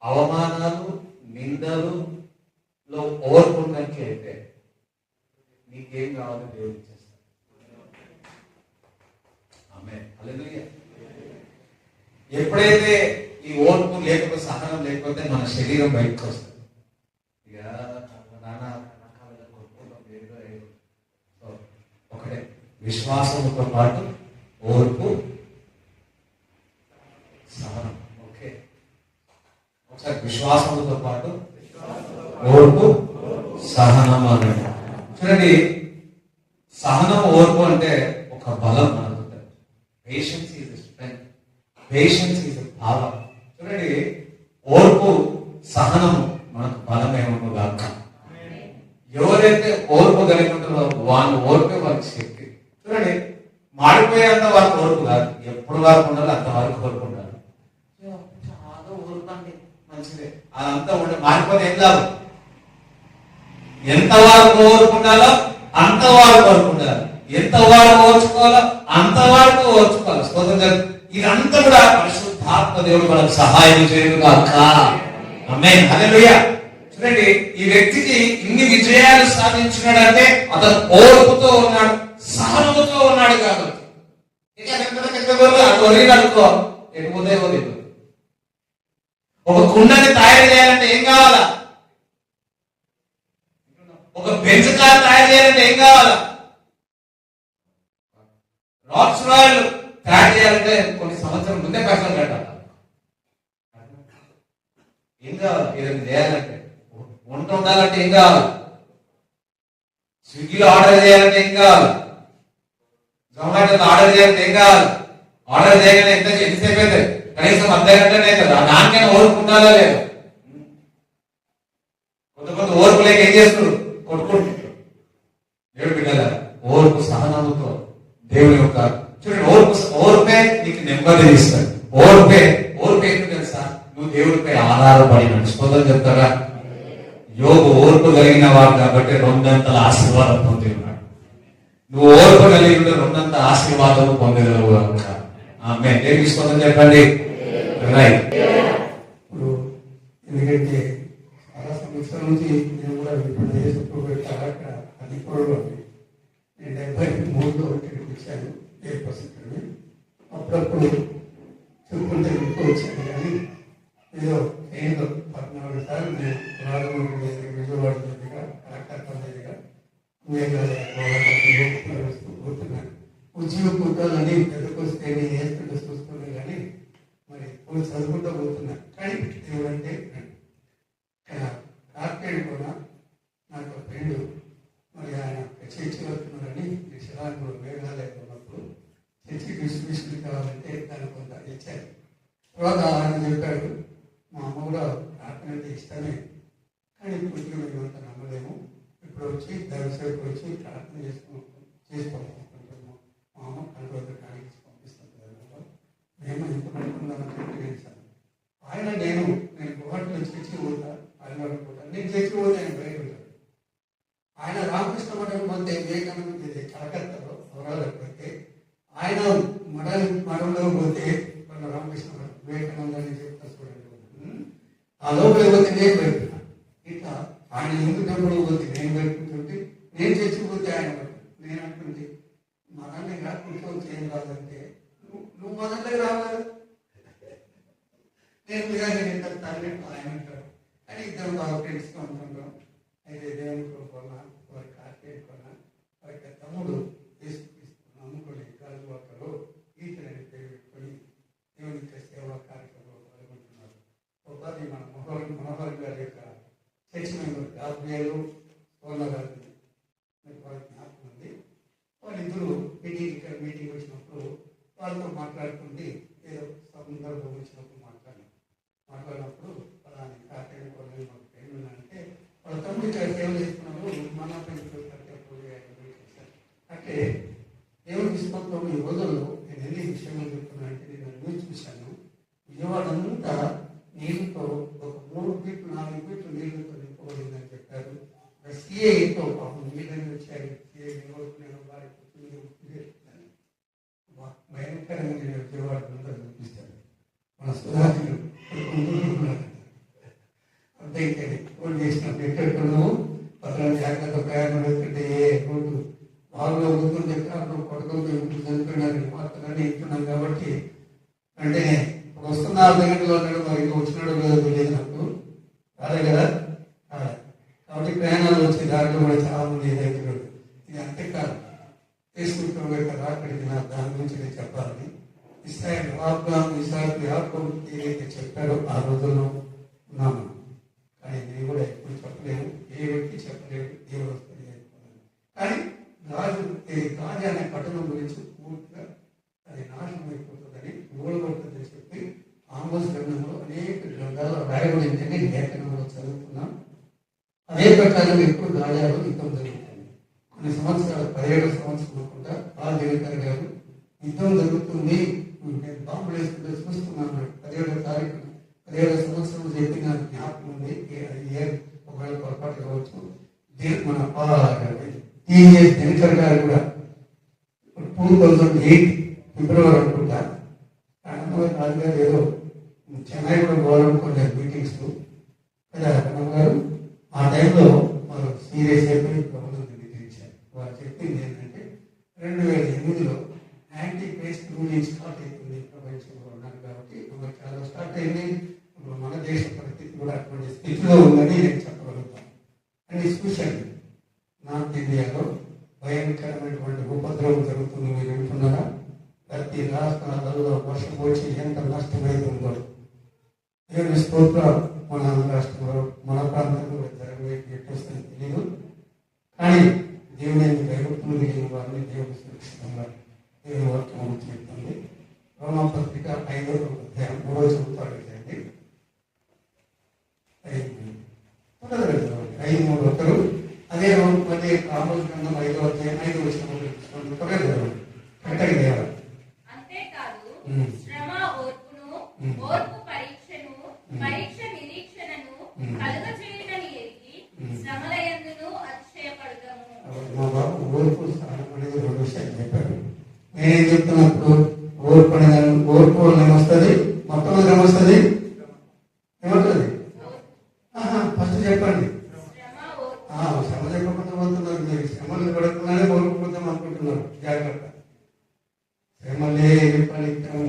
అవమానాలు నిందలు లో ఓర్పు ఉన్నట్లయితే నీకేం కావాలో దేవుడు ఇచ్చేస్తాడు. ఆమేన్. హల్లెలూయా. ఎప్పుడైతే ఈ ఓర్పు లేకపోతే సహనం లేకపోతే మన శరీరం బయటకు వస్తుంది. ఇక ఒకటే విశ్వాసంతో పాటు ఓర్పు సహనం. ఓకే, ఒకసారి విశ్వాసంతో పాటు ఓర్పు సహనం అన్నట్టు. చూడండి, సహనం ఓర్పు అంటే ఒక బలం మనకు. Patience is strength, patience is power. చూడండి, ఓర్పు సహనము మనకు బలమేమో కాక. ఎవరైతే ఓర్పు కలిగి ఉంటారో వాళ్ళు ఓర్పే వాళ్ళకి శక్తి. చూడండి, మాడిపోయేంత వరకు ఓర్పు కాదు, ఎప్పుడు వరకు ఉండాలి అంతవరకు ఓర్పు ఉండాలి. చాలా ఓర్పు అండి, మంచిదే, అదంతా ఉండే మారిపోతే ఏం కాదు. ఎంతవరకు ఓర్పు ఉండాలో అంతవరకు ఓర్పు ఉండాలి, ఎంతవరకు ఓర్చుకోవాలో అంతవరకు ఓర్చుకోవాలి. స్తోత్రం. ఇదంతా కూడా పరిశుద్ధాత్మ దేవుడు మనకు సహాయం చేయను కాక. ఆమేన్, హల్లెలూయా. చూడండి, ఈ వ్యక్తికి ఇన్ని విజయాలు సాధించినాడంటే అతను ఓర్పుతో ఉన్నాడు, సహనముతో ఉన్నాడు. కాబట్టి అటు అనుకో ఎటుపోతే ఒక కుండని తయారు చేయాలంటే ఏం కావాలా? ఒక బెంచ్ కార్ తయారు చేయాలంటే ఏం కావాలా? రాక్స్ రాయల్ తయారు చేయాలంటే కొన్ని సంవత్సరం ముందే కష్టం కట్టాలి. ఏం కావాలి? ఏదైనా చేయాలంటే వంట ఉండాలంటే ఏం కావాలి? స్విగ్గీలో ఆర్డర్ చేయాలంటే ఏం కావాలి? జొమాటోలో ఆర్డర్ చేయాలంటే ఏం కావాలి? ఆర్డర్ చేయగానే ఎంతసేపు అయితే కనీసం అర్ధ గంటనే కదా. దానికైనా ఓర్పు ఉండాలా లేదా? కొంత ఓర్పు లేక ఏం చేస్తున్నారు? కొట్టుకుంటున్నారు. దేవుడు బిడ్డలా, ఓర్పు సహనముతో దేవుని యొక్క చూడండి, ఓర్పే నీకు నెమ్మది ఇస్తాడు. ఓర్పే ఎందుకు తెలుసా? నువ్వు దేవుడిపై ఆధారపడి నడుచుకోదని చెప్తారా? యోగు ఓర్పు కలిగిన వాడు కాబట్టి 2 అంతల ఆశీర్వాదం పొంది ఉన్నాడు. నువ్వు ఓర్పు కలిగి ఉంటే 2 అంతల ఆశీర్వాదం పొందగలవు. ఆమె ఏం తీసుకోదని చెప్పండి. ఇప్పుడు ఎందుకంటే చాలా సంవత్సరాల నుంచి నేను కూడా అక్కడ అది కూడా నేను 73లో ఇక్కడికి వచ్చాను. అప్పుడప్పుడు చెప్పుకుంటే ఇంటికి వచ్చాను. కానీ ఏదో ట్రైన్లో 14 సార్లు నేను రాజమండ్రి దగ్గర, విజయవాడ దగ్గర, కలకత్తా దగ్గర పోతున్నాను. ఉద్యోగ కూటాలని పెద్దకొస్తే నేను వేస్తుంటే చూస్తున్నాను. కానీ మరి కొన్ని చదువుకుంటూ పోతున్నా. కానీ దేవుడు అంటే కార్పొరేట్ కూడా నాకు ఫ్రెండ్, మరి ఆయన చర్చి వస్తున్నారని శిలాంలో మేఘాలయం ఉన్నప్పుడు చర్చి డిస్ట్రిబ్యూషన్ కావాలంటే దాన్ని కొంత ఇచ్చారు. తర్వాత ఆయన చెప్పాడు, మా అమ్మ కూడా ప్రార్థన అంటే ఇష్టమే, కానీ ఇప్పుడు మేమంతా నమ్మలేము, ఇప్పుడు వచ్చి దర్శకు వచ్చి ప్రార్థన చేసుకోవాలనుకుంటున్నాము, మా అమ్మ కంట్రోల్ కానీ పంపిస్తాను. మేము ఎంత పడుకుందామని చెప్పి వేశాను. ఆయన నేను గువాహటిలో చర్చి పోతా, ఆయన అనుకుంటాను. నేను చర్చి పోతే ఆయన బయట ఉంటాడు. ఆయన రామకృష్ణ మఠం పోతే వివేకానంద కలకత్తాలో అవరాలకు పోతే, ఆయన మఠంలో పోతే రామకృష్ణ మఠం వివేకానంద అని చెప్తా చూడండి. ఆ లోపల పోతే నేను పెడుతున్నా. ఇట్లా ఆయన ఎందుకు డబ్బులు పోతే నేను పెట్టుకుంటుంటే, నేను చచ్చిపోతే ఆయన నేను అంటుంది మా నాన్న కూర్చొని ఏం రాదంటే, నువ్వు మా దగ్గర రావాలి, నేను ఎంత తల్లి ఆయన అంటారు. కానీ ఇద్దరు బాగా ఫ్రెండ్స్గా ఉంటుంటాం. అయితే దేవుని కొన్నా వారి కార్పొరేట్ కొన్నా వారికి తమ్ముడు నమ్ముకొని గాజు ఒక్కరు ఈతలని పేరు పెట్టుకొని దేవుని యొక్క సేవా కార్యక్రమంలో పాల్గొంటున్నారు. ఒకసారి మన మనోహర్ గారి యొక్క చర్చ్ మెంబర్ గాబ్రియలు సోనా గారిని వారికి జ్ఞాపకం ఉంది. వాళ్ళిద్దరూ మీటింగ్ వచ్చినప్పుడు వాళ్ళతో మాట్లాడుకుంటే ఏదో సందర్భం వచ్చినప్పుడు మాట్లాడినప్పుడు వాళ్ళని కార్పొరేట్ కొనని మాకు ఫ్రెండ్ ఉన్నారంటే వాళ్ళ తమ్ముడు ఇక్కడ సేవ చేస్తున్నప్పుడు మన ఫ్రెండ్స్ అంటే దేవుని విశ్వంతో ఈ రోజుల్లో నేను ఎన్ని విషయంలో చెప్తున్నానంటే నేను అన్నీ చూశాను. విజయవాడ అంతా నీళ్ళతో ఒక 3 ఫీట్లు 4 ఫీట్లు నీళ్ళతో నింపబడిందని చెప్పారు. సిఐతో పాపం నీళ్ళని వచ్చాయి. నేను భయంకరంగా నేను విజయవాడ అంతా చూపిస్తాను. మన సుధాకర్ అంతే ఫోన్ చేసినప్పుడు ఎక్కడున్నావు పక్కన జాగ్రత్త ప్రయాణం వెళ్తుంటే ఏ రోడ్డు బాగులో వదుకుని చెప్పినప్పుడు కొడుకులతో ఇప్పుడు చదువుకున్నారు మాత్రమే ఇస్తున్నాం. కాబట్టి అంటే ఇప్పుడు వస్తున్న 6 గంటలు ఉన్నాడు, మరి ఇంకా వచ్చినాడు లేదో తెలియదు నాకు, రాలే కదా. కాబట్టి ప్రయాణాలు వచ్చే దాంట్లో కూడా చాలా మంది ఏదైతే ఇది అంతేకాదు ఫేస్బుక్లో కదా అక్కడికి నాకు దాని గురించి నేను చెప్పాలని. ఇస్రాయల్ యాకోబు ఏదైతే చెప్పారో ఆ రోజుల్లో ఉన్నాము. కానీ నేను కూడా ఎప్పుడు చెప్పలేము, ఏ వ్యక్తి చెప్పలేము, దేవుడు వస్తుంది. కానీ గాజు అనే పట్టణం గురించి పూర్తిగా అది నాశనం అయిపోతుందని మూలగొడుతుందని చెప్పి ఆమోస్ గ్రంథంలో అనేక గ్రంథాలు రాయబడిందని లేఖనంలో చదువుతున్నాం. అదే ప్రకారం ఎక్కువ గాయాలు యుద్ధం జరుగుతుంది. కొన్ని సంవత్సరాలు 17వ సంవత్సరం అనుకుంటా పాల్ దినకర్ గారు యుద్ధం జరుగుతుంది, నేను బాంబులు వేసుకుంటే చూస్తున్నాను. 17వ తారీఖు 17వ సంవత్సరం చెప్పిన జ్ఞాపకం ఉంది. ఒకవేళ పొరపాటు కావచ్చు. మన టీఎస్ దినకర్ గారు కూడా 2008 ఫిబ్రవరి అనుకుంటా రాజు గారు ఏదో చెన్నై కూడా పోవాలనుకున్నారు మీటింగ్స్ గారు. ఆ టైంలో వారు సీరియస్ అయిపోయి ప్రభుత్వం నిద్రించారు. వారు చెప్పింది ఏంటంటే 2008లో యాంటీ క్రైస్ట్ రూలింగ్ స్టార్ట్ అవుతుంది ప్రపంచంలో ఉన్నాను కాబట్టి మనకు చాలా స్టార్ట్ అయింది. ఇప్పుడు మన దేశ పరిస్థితి కూడా అటువంటి స్థితిలో ఉందని నేను చెప్పగలుగుతాను. అండ్ ఎస్పెషల్లీ నార్త్ ఇండియాలో భయంకరమైనటువంటి ఉపద్రవం జరుగుతుంది. మీరు వింటున్నారా? ప్రతి రాష్ట్రాలలో వర్షం వచ్చి ఎంత నష్టమైందో దేవుని స్తోత్రం. మన రాష్ట్రంలో మన ప్రాంతంలో జరగబోయేటొస్తుంది తెలియదు. కానీ దేవుని భయభక్తులు కలిగిన వారిని దేవుని సురక్షితంగా దేవుని వాక్యం చెప్తుంది. రోమాపత్రిక 5వ అధ్యాయం 3వ చదువుతాడు. 5:3 ఒకరు అదే మళ్ళీ రామోజు గ్రంథం 5వ అధ్యాయం 5వ వచనం కట్టడి దేవాలి. అంతేకాదు శ్రమ ఓర్పును, ఓర్పు పరీక్షను, పరీక్ష నిరీక్షణను కలుగచేయునని ఎరిగి శ్రమలయందును అతిశయపడతాము. మా బాబు ఓర్పు స్థానం అనేది 2 విషయాలు చెప్పారు. నేనేం చెప్తున్నప్పుడు ఓర్పు అనేది ఓర్పు ఏమొస్తుంది, మొత్తం ఏమొస్తుంది, ఏమవుతుంది ఫస్ట్ చెప్పండి. శ్రమ చెప్పకుండా పోతున్నారు మీరు. శ్రమలు పడకుండానే ఓర్పుకుందాం అనుకుంటున్నారు. జాగ్రత్త. శ్రమలే ఫలితం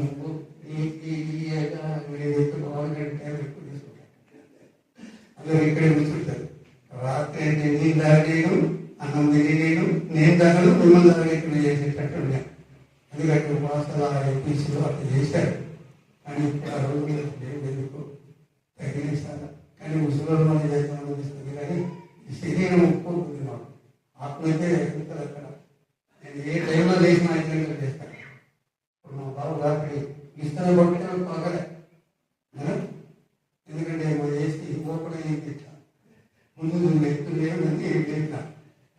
అందరూ ఇక్కడే కూర్చుంటారు. రాత్రి అంటే నేను తాగలేను, అన్నం తినలేను, నేను తాగను, మిమ్మల్ని తాగలేకుండా చేసేటట్టు ఉన్నాను. ఎందుకంటే ఉపవాసాలు ఎంపీసీలో అట్లా చేశారు. కానీ ఇప్పుడు ఆ రోజు మీద ఎందుకు తగిలించాలి. కానీ ముసలి మంది చేస్తామని అనిపిస్తుంది. కానీ ఈ శరీరం ఒప్పుకుంటుంది. మాకు ఆత్మ అయితే ఉంటుంది అక్కడ. నేను ఏ టైంలో చేసిన ఐదు చేస్తాను. ఇప్పుడు మా బాబు రాత్రి ఇస్తాను పట్టుకుంటే పగలే. ఎందుకంటే మనం చేసి ఓపెన్ అయ్యింది. ముందు నువ్వు ఎత్తులేమని చెప్పిన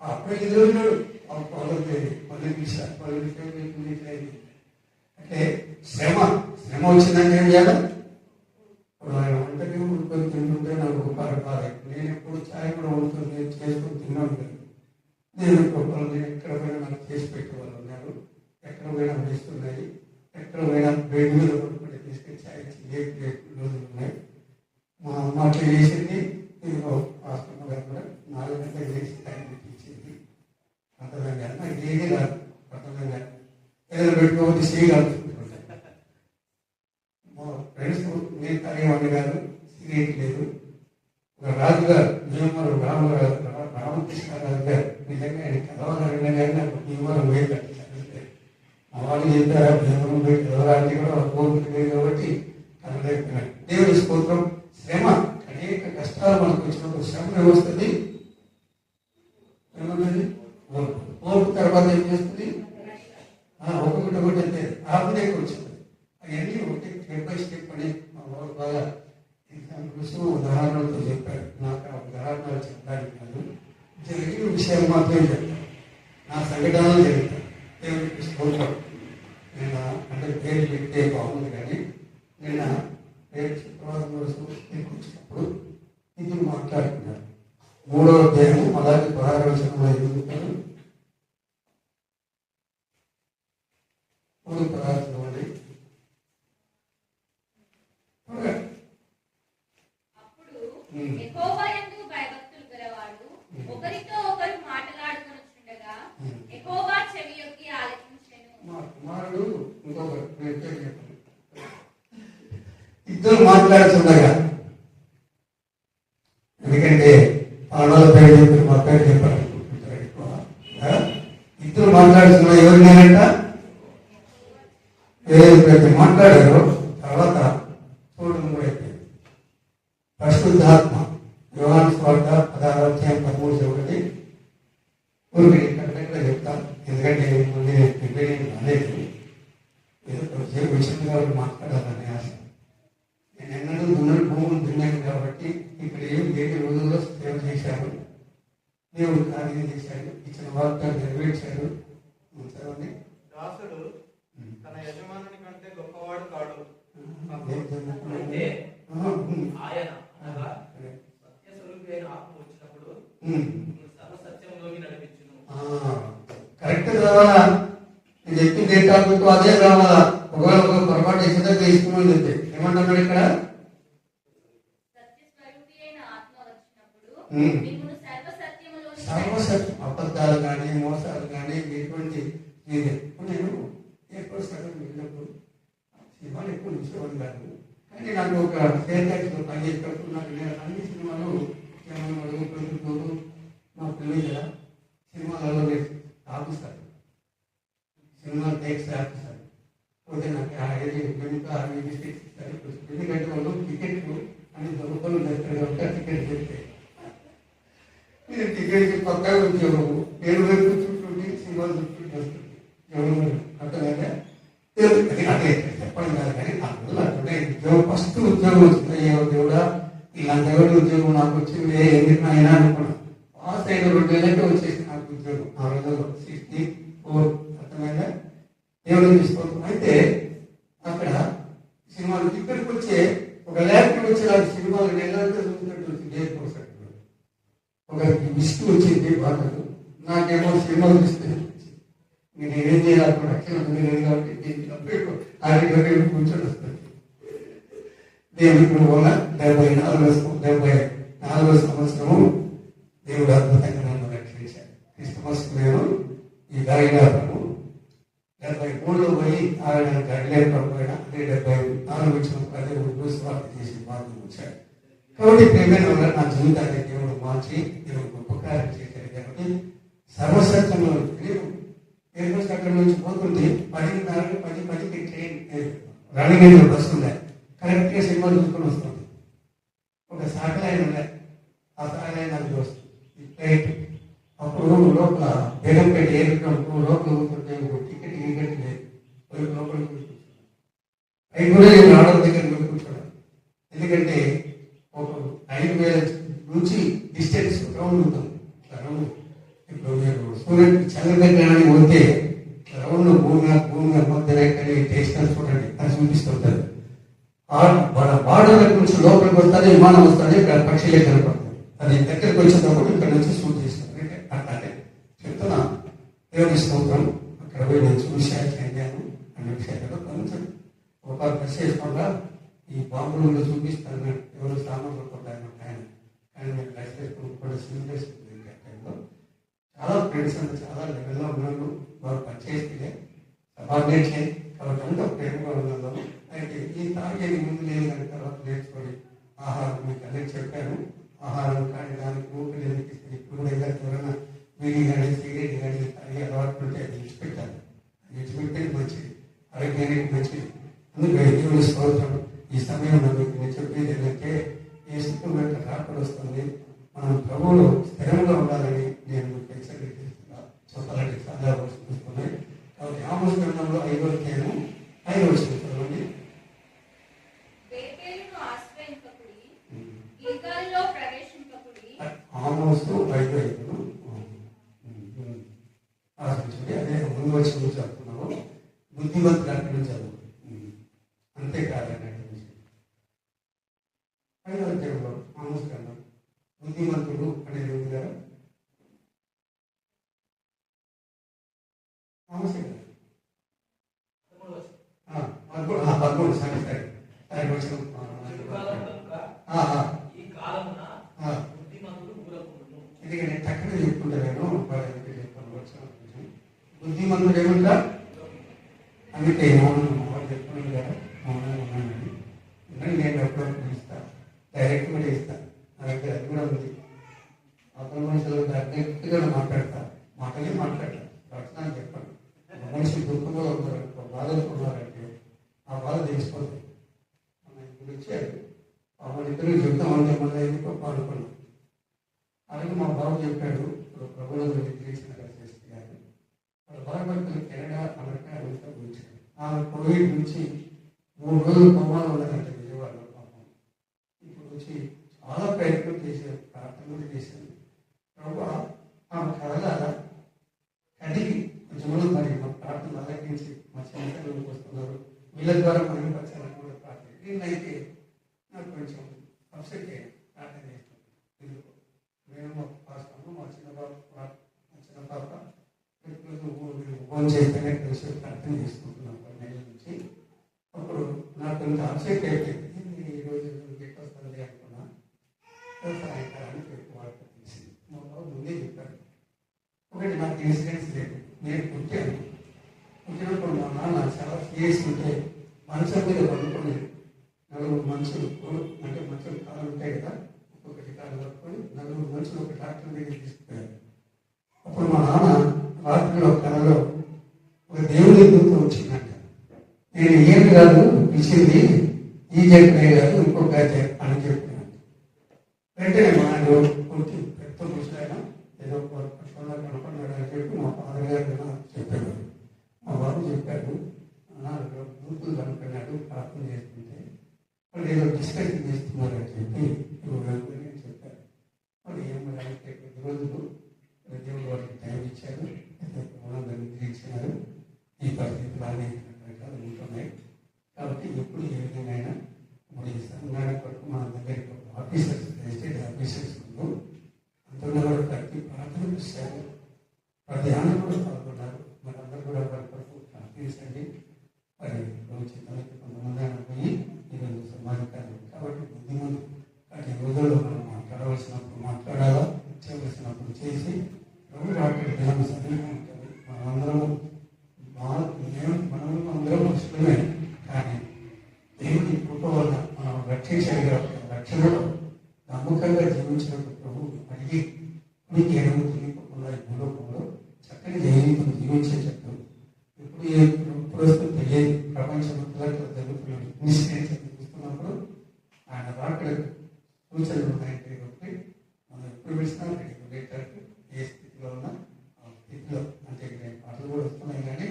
అప్పుడే ఎదురున్నాడు. పది నిమిషాలు అంటే శ్రమ వచ్చిందని ఏం చేయాలి? ఇప్పుడు ఆయన వంటకి ఉడుకొని తింటుంటే నాకు రూపాయలు బాగా. నేను ఎప్పుడు ఛాయ్ కూడా ఉంటుంది చేసుకొని తిన్నాను కదా. నేను ఎక్కడ పోయినా నాకు చేసి పెట్టేవాళ్ళు ఉన్నారు. ఎక్కడ పోయినా వేస్తున్నాయి. ఎక్కడ పోయినా బెడ్ మీద పడుకుంటే తీసుకొని ఛాయ్ రోజులు ఉన్నాయి. మా అమ్మ అట్లా చేసింది. ఇదిగో హాస్పిటల్ గారు కూడా 4 గంటలకు వేసి టైం పెట్టించింది. అంతదంగా నాకు ఏది రాదు. అంతదంగా ఏదైనా పెట్టుకోకపోతే చేయి కలుపుకుంటుంటాను. మా ఫ్రెండ్స్ నేను తాగేవాడిని కాదు, సిగరెట్ లేదు. ఒక రాజుగారు భీమవరం రామకృష్ణరాజు గారు నిజంగా ఆయన కలవాలన్నా కానీ నాకు భీమవరం పోయి కట్టించారు. మా వాళ్ళు చెప్పారా భీమవరం పోయి కలవాలంటే కూడా కోరిక లేదు కాబట్టి కలలేకపోయినాడు. దేవుని స్తోత్రం. శ్రమ అనేక కష్టాలు మనకు వచ్చినప్పుడు శ్రమ ఏమొస్తుంది? ఏమన్నది? ఓర్పు తర్వాత ఏం చేస్తుంది? ఒకటి అంటే ఆత్మీయత వచ్చింది. అవన్నీ ఒకటి స్టెప్ బై స్టెప్ అని మా వాళ్ళు బాగా ఎగ్జాంపుల్స్ ఉదాహరణలతో చెప్పారు. నాకు ఆ ఉదాహరణలు చెప్పడానికి కాదు, జరిగిన విషయాలు మాత్రమే చెప్తాను. నా సంఘటనలు జరుగుతాను. దేవుడికి స్తోత్రం. నేను అంటే పేరు పెడితే బాగుంది కానీ నిన్న రేపు శుక్రవారం రోజు వచ్చినప్పుడు ఇది మాట్లాడుతున్నారు. 3వ అధ్యాయం అలాగే 16వ వచనంలో ఎదుగుతాను. 3:16 అప్పుడు యెహోవా యందు భయభక్తులు గలవాడు ఒకరితో ఒకరు మాట్లాడుకొనుచుండగా యెహోవా చెవియొగ్గి ఆలకించెను. మా కుమారుడు ఇంకొకరు ఇద్దరు మాట్లాడుతుండగా, ఎందుకంటే పాడల పేరు చెప్పి మా పేరు చెప్పారు. ఇద్దరు మాట్లాడుతున్నా ఎవరు నేనంట ఏదైతే మాట్లాడారో తర్వాత చూడడం కూడా అయిపోయింది. పరిశుద్ధాత్మ యోహాను సువార్త 16వ అధ్యాయం 13 చదవండి. ఊరికి ఇక్కడ చెప్తాను. ఎందుకంటే నేను ప్రిపేర్ అనేది ఏదో విషయం కాబట్టి మాట్లాడాలని ఆశ. నేను ఎన్నడూ భూములు తిన్నాను కాబట్టి ఇక్కడ ఏం 7 రోజుల్లో సేవ చేశాను. దేవుడు కార్యం చేశాడు. ఇచ్చిన ఇచ్చిన వాగ్దాన్ని నెరవేర్చారు. చదవండి. దాసుడు తన యజమానుని కంటే గొప్పవాడు కాడు. అయితే ఆయన అనగా సత్య స్వరూపి ఆత్మ వచ్చినప్పుడు సర్వ సత్యంలోకి నడిపించును. కరెక్ట్ కావాలా? నేను చెప్పింది ఏ టాపిక్ అదే కావాలా? ఒకవేళ ఒక పొరపాటు చేసేదా తీసుకుని చెప్తే ఏమంటున్నాడు ఇక్కడ? సత్యస్వరూపి అయిన ఆత్మ వచ్చినప్పుడు ఉమ్. మిమ్మును సర్వ సత్యములోనికి సర్వసత్యం, అబద్ధాలు కానీ మోసాలు కానీ ఎటువంటి ఇది నేను ఎక్కువ సగం వెళ్ళినప్పుడు సినిమాలు ఎక్కువ చూసేవాడు కాదు. కానీ నాకు ఒక సేర్లో పనిచేసేటప్పుడు నాకు నేను అన్ని సినిమాలు ఏమన్నా అడుగుతుంటూ మా పిల్లలు కదా సినిమాలలో ఆపిస్తారు, సినిమా టేక్స్ ఆపిస్తారు. పోతే నాకు ఏది వెనుక మిస్టేక్స్ ఇస్తారు. ఎందుకంటే వాళ్ళు టికెట్లు అని దొరకలు చేస్తారు కాబట్టి టికెట్ చెప్తే నేను టికెట్కి పక్కన ఉద్యోగము నేను వైపు కూర్చుంటుంటే సినిమాలు చూస్తుంటే వస్తుంది ఎవరు అర్థమైనా అదే చెప్పడం కాదు. కానీ అందులో అట్లనే ఉద్యోగం ఫస్ట్ ఉద్యోగం వచ్చింది. దేవుడా ఇలాంటి ఎవరి ఉద్యోగం నాకు వచ్చింది ఎందుకు అయినా అనుకున్నాను. పాస్ అయిన 2 నెలలకే వచ్చేసి నాకు ఉద్యోగం ఆ రోజుల్లో 64. అర్థమైనా దేవుడు తీసుకోవడం. అయితే అక్కడ సినిమాలు ఇక్కడికి వచ్చే ఒక ల్యాప్టాప్ వచ్చి నాకు సినిమాలు నెలలతో చూసినట్టు వచ్చింది. ఒక విసుగు వచ్చింది బాధలు. నాకేమో సినిమాలు చూస్తే నేను ఏం చేయాలి అక్షరం లేదు కాబట్టి కూర్చొని వస్తుంది. దేవుడి వల్ల 74వ సంవత్సరము దేవుడు అద్భుతంగా నన్ను రక్షించాడు. క్రిస్మస్ మేము ఈ గాయగాపము 73లో పోయి ఆయన గడిలేకపోయినా అదే 74 వచ్చినప్పుడు అదే స్వార్థ చేసి బాధలు వచ్చాడు. కాబట్టి ప్రేమైన వల్ల నా జీవితాన్ని దేవుడు మార్చి దేవుడు గొప్ప కార్యం చేశాడు. కాబట్టి సర్వసత్యంలో ఎయిర్పోర్ట్ అక్కడ నుంచి పోతుంది 10:10కి ట్రైన్ రన్నింగ్ బస్సు ఉన్నాయి. కరెక్ట్గా సినిమాలు చూసుకొని వస్తుంది. ఒక సాటిలైన్ ఉన్నాయి, ఆ సాటిలైన్ అది వస్తుంది ఫ్లైట్. అప్పుడు లోపల బేగంపేట ఎయిర్పోర్ట్ లోపల కూర్చుంటే టికెట్ లేదు, లోపలికి కూర్చుంటాను. అవి కూడా నేను ఆర్డర్ దగ్గర కూర్చోడం. ఎందుకంటే ఒక 5,000 నుంచి డిస్టెన్స్ రౌండ్ ఉంటుంది. రౌండ్ ఇప్పుడు మీరు సూర్యుడికి చంద్రగ్రహణానికి పోతే రౌండ్ భూమి మధ్య స్టేషన్ చూడండి అది చూపిస్తుంటారు. మన బార్డర్ నుంచి లోపలికి వస్తుంది, విమానం వస్తుంది, ఇక్కడ పక్షులే కనపడుతుంది. అది దగ్గరికి వచ్చినప్పుడు ఇక్కడ నుంచి షూట్ చేస్తుంది. అట్లానే చెప్తున్నా దేవుడి స్తోత్రం. అక్కడ పోయి నేను చూశాను, చెందాను అనే విషయాలు కొంచెం ఒక విశేషంగా ఈ బాంబులు చూపిస్తాను. ఎవరు సామాన్లు కొట్టాను ఆయన కానీ నేను లైఫ్ కూడా సీరియస్ టైంలో చాలా ఫ్రెండ్స్ అంటే చాలా లెవెల్లో ఉన్నాను. వారు పనిచేస్తే సబార్డినేట్లే కాబట్టి అంతా ప్రేమగా ఉన్నాను. అయితే ఈ తాగేది ముందు లేదు కానీ తర్వాత నేర్చుకొని ఆహారం మీకు అన్నీ చెప్పాను. ఆహారం కానీ దానికి ఊపిరి ఎందుకు ఇస్తుంది. ఇప్పుడు కూడా ఎవరైనా వీడి కానీ సిగరెట్ కానీ తాగి అలవాటు ఉంటే అది విడిచిపెట్టాలి. విడిచిపెట్టే మంచిది, ఆరోగ్యానికి మంచిది. అందుకే దేవుడి స్తోత్రం. ఈ సమయంలో మీకు నేను చెప్పేది ఏంటంటే ఈ స్థితి వెంట రాకడ వస్తుంది. మనం ప్రభువులో స్థిరంగా ఉండాలని నేను మీకు హెచ్చరిక చేస్తున్నాను. చెప్పాలంటే చాలా వస్తున్నాయి. కాబట్టి ఆమోస్ గ్రంథంలో 5వ అధ్యాయము 5వ వచనం చదవండి. బేతేలును ఆశ్రయింపకుడి, గిల్గాలులో ప్రవేశింపకుడి. ఆమోసు 5:5 ఆలోచించండి. అదే ముందు వచ్చి చెప్తున్నాము. బుద్ధిమంతులు అక్కడి నుంచి చదువు అంతేకాదండి. 5వ అధ్యాయంలో ఆమోస్ గ్రంథం బుద్ధిమంతుడు అనేది ఉంది కదా. ఆమోసే కదా 13 సరే సరే సరే వచ్చిన ఎందుకంటే తక్కువ చెప్పుకుంటా నేను చెప్పాను. బుద్ధిమంతుడు ఏమంటా అందుకే మౌనం చెప్పుకున్నాను కదా, మౌనంగా ఉన్నానని. నేను ఎప్పుడప్పుడు ఇస్తాను, డైరెక్ట్ కూడా ఇస్తాను. నా దగ్గర అది కూడా ఉంది. అవతల మనుషులు డైరెక్ట్గా మాట్లాడతా, మాటలే మాట్లాడతాను. రచన చెప్పండి. మనిషి దుఃఖంలో ఉన్నారంటే బాధలు ఉన్నారంటే ఆ బాధ తెలిసిపోతుంది. మన ఇప్పుడు ఇచ్చారు మన ఇద్దరు చెప్తాం అంటే మళ్ళీ ఎందుకో పాడుకున్నాం. అలాగే మా బాబు చెప్పాడు. ఇప్పుడు ప్రభుత్వం చేసిన చేస్తున్నారు. వాళ్ళ భారతదేశంలో కెనడా, అమెరికా, అమెరికా గురించారు. ఆమె కోవిడ్ నుంచి 3 రోజులు కోమాలో ఉన్నదంటే విజయవాడలో పాపం. ఇప్పుడు వచ్చి చాలా ప్రయత్నం చేశారు, ప్రార్థన కూడా చేశారు. ప్రభు ఆమె కలగాల వీళ్ళ ద్వారా మహిమపరచాలని కూడా ప్రార్థన. దీన్నైతే నాకు కొంచెం అప్సెట్ అయ్యాను ప్రార్థన చేస్తాను. మేము మా పాస్తాము, మా చిన్న పాప ఫోన్ చేస్తేనే కలిసి ప్రార్థన చేసుకుంటున్నాం 10 నెలల నుంచి. అప్పుడు నాకు కొంత అప్సెట్ అయిపోయింది. ఈరోజు ఎక్కడ వస్తుంది అనుకున్నా. సాయంకాలానికి వార్త తెలిసింది. మా బాబు ముందే చెప్పారు. ఒకటి నాకు ఇన్సిడెంట్స్ లేదు. నేను పుట్టినప్పుడు మా నాన్న చాలా సీరియస్ ఉంటే మంచం మీద పడుకొని 4 మనుషులు అంటే మంచం కాళ్ళు ఉంటాయి కదా, ఒక్కొక్కటి కాళ్ళు పట్టుకొని 4 మనుషులు ఒక డాక్టర్ దగ్గర తీసుకుపోయారు. అప్పుడు మా నాన్న రాత్రిలో కళలో ఒక దేవుడి దూత వచ్చిందంట. నేను ఏమి కాదు పిలిచింది ఈ జగనే కాదు ఇంకొక అని చెప్పినాను. వెంటనే మా ఆయన కొట్టి పెద్ద ముసలాయన ఏదో పట్టుకున్నా కనపడినాడు అని చెప్పి మా ఫాదర్ గారు చెప్పాడు. మా బాబు చెప్పాడు, దూతులు కనుక్కున్నాడు, ప్రార్థన చేస్తుంటే వాళ్ళు ఏదో డిస్కషన్ చేస్తున్నారు అని చెప్పి చెప్పారు. వాళ్ళు ఏమో అయితే కొద్ది రోజులు దేవుడు వాళ్ళకి టైం ఇచ్చారు, నిద్రించినారు. ఈ పరిస్థితులు అనేక రకాలు ఉంటున్నాయి. కాబట్టి ఎప్పుడు ఏ విధంగా ఇప్పుడు ఈ సంఘాల కొరకు మన దగ్గరికి ఆఫీసర్స్ ఎస్టేట్ ఆఫీసర్స్ అందరూ కూడా ప్రతి ప్రార్థన ఇస్తారు, ప్రతి ఆనందం కూడా పాల్గొన్నారు. మనందరూ కూడా వారి కొరకు ప్రార్థించండి. మరి చిత్తానికి కొంతమంది ఆయన పోయి ఈరోజు సమాజకాలు కాబట్టి బుద్ధిమంది వాటి రోజుల్లో మనం మాట్లాడవలసినప్పుడు మాట్లాడాలా, చేయవలసినప్పుడు చేసి ప్రభు వాటి దినం సరైన ఉంటుంది. మనమందరము మనము అందరం మనుషులమే, కానీ దేవుని కృప వల్ల మనం రక్షించగల రక్షణలో నమ్మకంగా జీవించినప్పుడు ప్రభు అడిగి మీకు ఎడము తెలియకుండా ఈ భూలోకంలో చక్కని జైనికులు జీవించేటట్టు ఇప్పుడు వస్తూ తెలియదు. ప్రపంచమంతా జరుగుతున్న ఇన్సిడెంట్స్ చూస్తున్నప్పుడు ఆయన రాకడ సూచనలు ఉన్నాయంటే కాబట్టి మనం ఎప్పుడు పిలిచినా రెగ్యులేటర్కి ఏ స్థితిలో ఉన్నా ఆ స్థితిలో అంటే పాటలు కూడా వస్తున్నాయి కానీ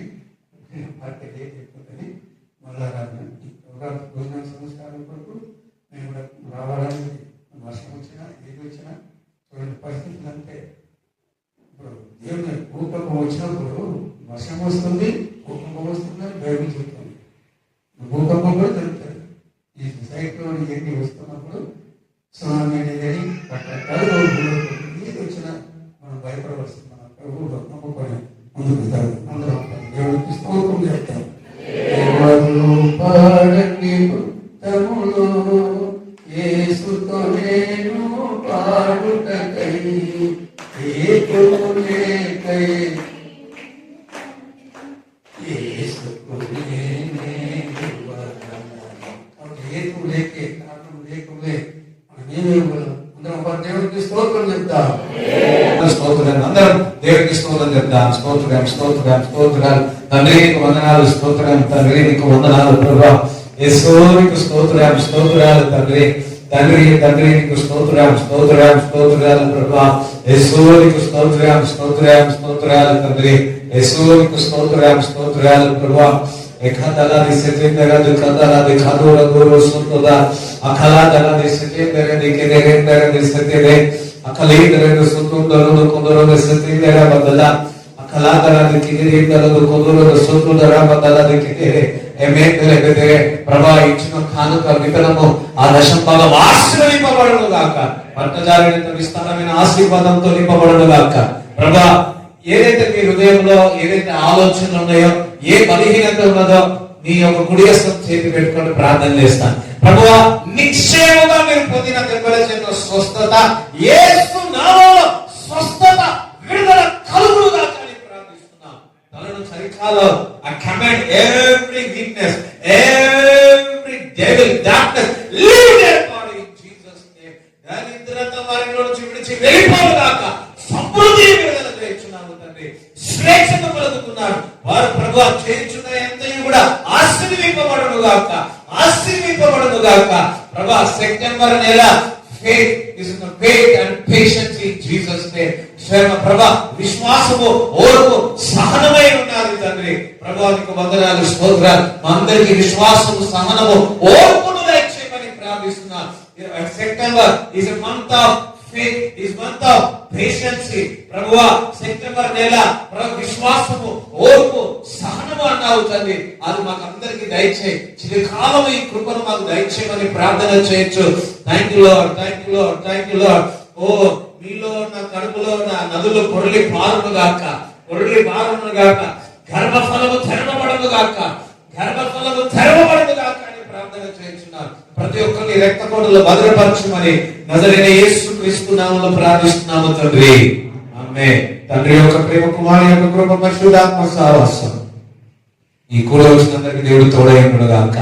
పార్టీ లేట్ అయిపోతుంది. మళ్ళా రాదు ఈ ప్రోగ్రామ్ భోజన సంస్కారం కొరకు మేము కూడా రావాలని వర్షం వచ్చినా ఏది వచ్చినా చూడండి పరిస్థితులు అంతే. ఇప్పుడు దేవుని భూకంపం వచ్చినప్పుడు వర్షం వస్తుంది, భూకంపం వస్తుందని బైబిల్ చెప్తుంది. భూకంపం కూడా జరుగుతుంది. ఈ సొసైటీలో ఎన్ని వస్తున్నప్పుడు సునామీ అనేది రకరకాల ఏది వచ్చినా మనం భయపడవలసింది. మన ప్రభు నమ్మకం ముందుకు అందరం దేవుడికి స్తోత్రం చెప్తాం. యేసుతో నేను పాడుటకై ఏకులేకై యేసుతో ఏకు లేకే కారణం లేకులే మనం ఏమేమి అందరం దేవుడికి స్తోత్రం చెప్తాం. స్తోత్రం అందరం దేవుడికి స్తోత్రం చెప్తాం. స్తోత్రం స్తోత్రం స్తోత్రాలు తండ్రి నీకు వందనాలు, స్తోత్రం తండ్రి నీకు వందనాలు ప్రభా. యేసు నీకు స్తోత్రం స్తోత్రాలు తండ్రి తండ్రి తండ్రి నీకు స్తోత్రం స్తోత్రం స్తోత్రాలు ప్రభా. యేసు నీకు స్తోత్రం స్తోత్రం స్తోత్రాలు తండ్రి. యేసు నీకు స్తోత్రం స్తోత్రాలు ప్రభా. ఎఖాదలా దిసేందరా దుఖాదలా దిఖాదోరా దోరో సుతోదా అఖలాదలా దిసేందరా దికేదెందరా దిసేతే అఖలీదరా సుతోదరో కొందరో దిసేందరా బదలా అఖలాదలా దికేదెందరా కొందరో సుతోదరా బదలా దికేదే ఎమేదెలెబెదే ప్రభా ఇచ్చిన కానుక వితరణము ఆ దశంభాగం ఆశీర్వదింపబడును గాక. పట్టజారినంత విస్తారమైన ఆశీర్వాదంతో నింపబడును గాక. ప్రభా ఏదైతే మీ హృదయంలో ఏదైతే ఆలోచనలు ఉన్నాయో, ఏ బలహీనత ఉన్నదో మీ యొక్క కుడి హస్తం చేతి పెట్టుకొని ప్రార్థన చేస్తాను. ప్రభువా నిశ్చయముగా మీరు పొందిన దెబ్బల చేత స్వస్థత యేసు నామములో స్వస్థత విడుదల కలుగును గాక అని ప్రార్థిస్తున్నాం. తలను చరికాలో I command every weakness, every devil, darkness, leave their body in Jesus name. దరిద్రత వారిలో నుంచి విడిచి వెళ్ళిపోను గాక. సమృద్ధి విడుదల చేయించున్నాము తండ్రి. శ్రేష్టత పలుకుతున్నాడు వారు ప్రభువా చేయించున్న ఎంతయు కూడా ఆశీర్వదింపబడును గాక, ఆశీర్వదింపబడును గాక. ప్రభా సెప్టెంబర్ నెల faith is in the faith and patience in Jesus name. స్వయం ప్రభా విశ్వాసము ఓర్పు సహనమై ఉండాలి తండ్రి. ప్రభా నీకు వందనాలు స్తోత్రాలు. మా అందరికి విశ్వాసము సహనము ఓర్పును దయచేయమని ప్రార్థిస్తున్నాను. September is a month of faith, is month of patience. ప్రభువా సెప్టెంబర్ నెల విశ్వాసము ఓర్పు సహనము అన్నావు తండ్రి, అది మాకు అందరికి దయచేయి. చిరకాలం ఈ కృపను మాకు దయచేయమని ప్రార్థన చేయొచ్చు. Thank you Lord, thank you Lord, thank you Lord. ఓ మీలో నా కడుపులో నా నదులు పొరలి పారును గాక, పొరలి పారును గాక, గర్భఫలము తెరవబడను గాక, గర్భఫలము తెరవబడను గాక అని ప్రార్థన చేస్తున్నాను. ప్రతి ఒక్కరిని రక్త కోటలో భద్రపరచమని నజరైన యేసుక్రీస్తు నామములో ప్రార్థిస్తున్నాము తండ్రి. ఆమేన్. తండ్రి యొక్క ప్రేమ, కుమారుని యొక్క కృప, పరిశుద్ధాత్మ సహవాసం ఈ కూడా వచ్చినందరికి దేవుడు తోడైండును గాక.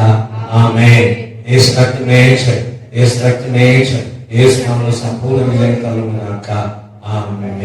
ఆమేన్. యేసు రక్తమే జయం, యేసు రక్తమే జయం, యేసు నామములో సంపూర్ణ విజయం కలుగును గాక. ఆమేన్.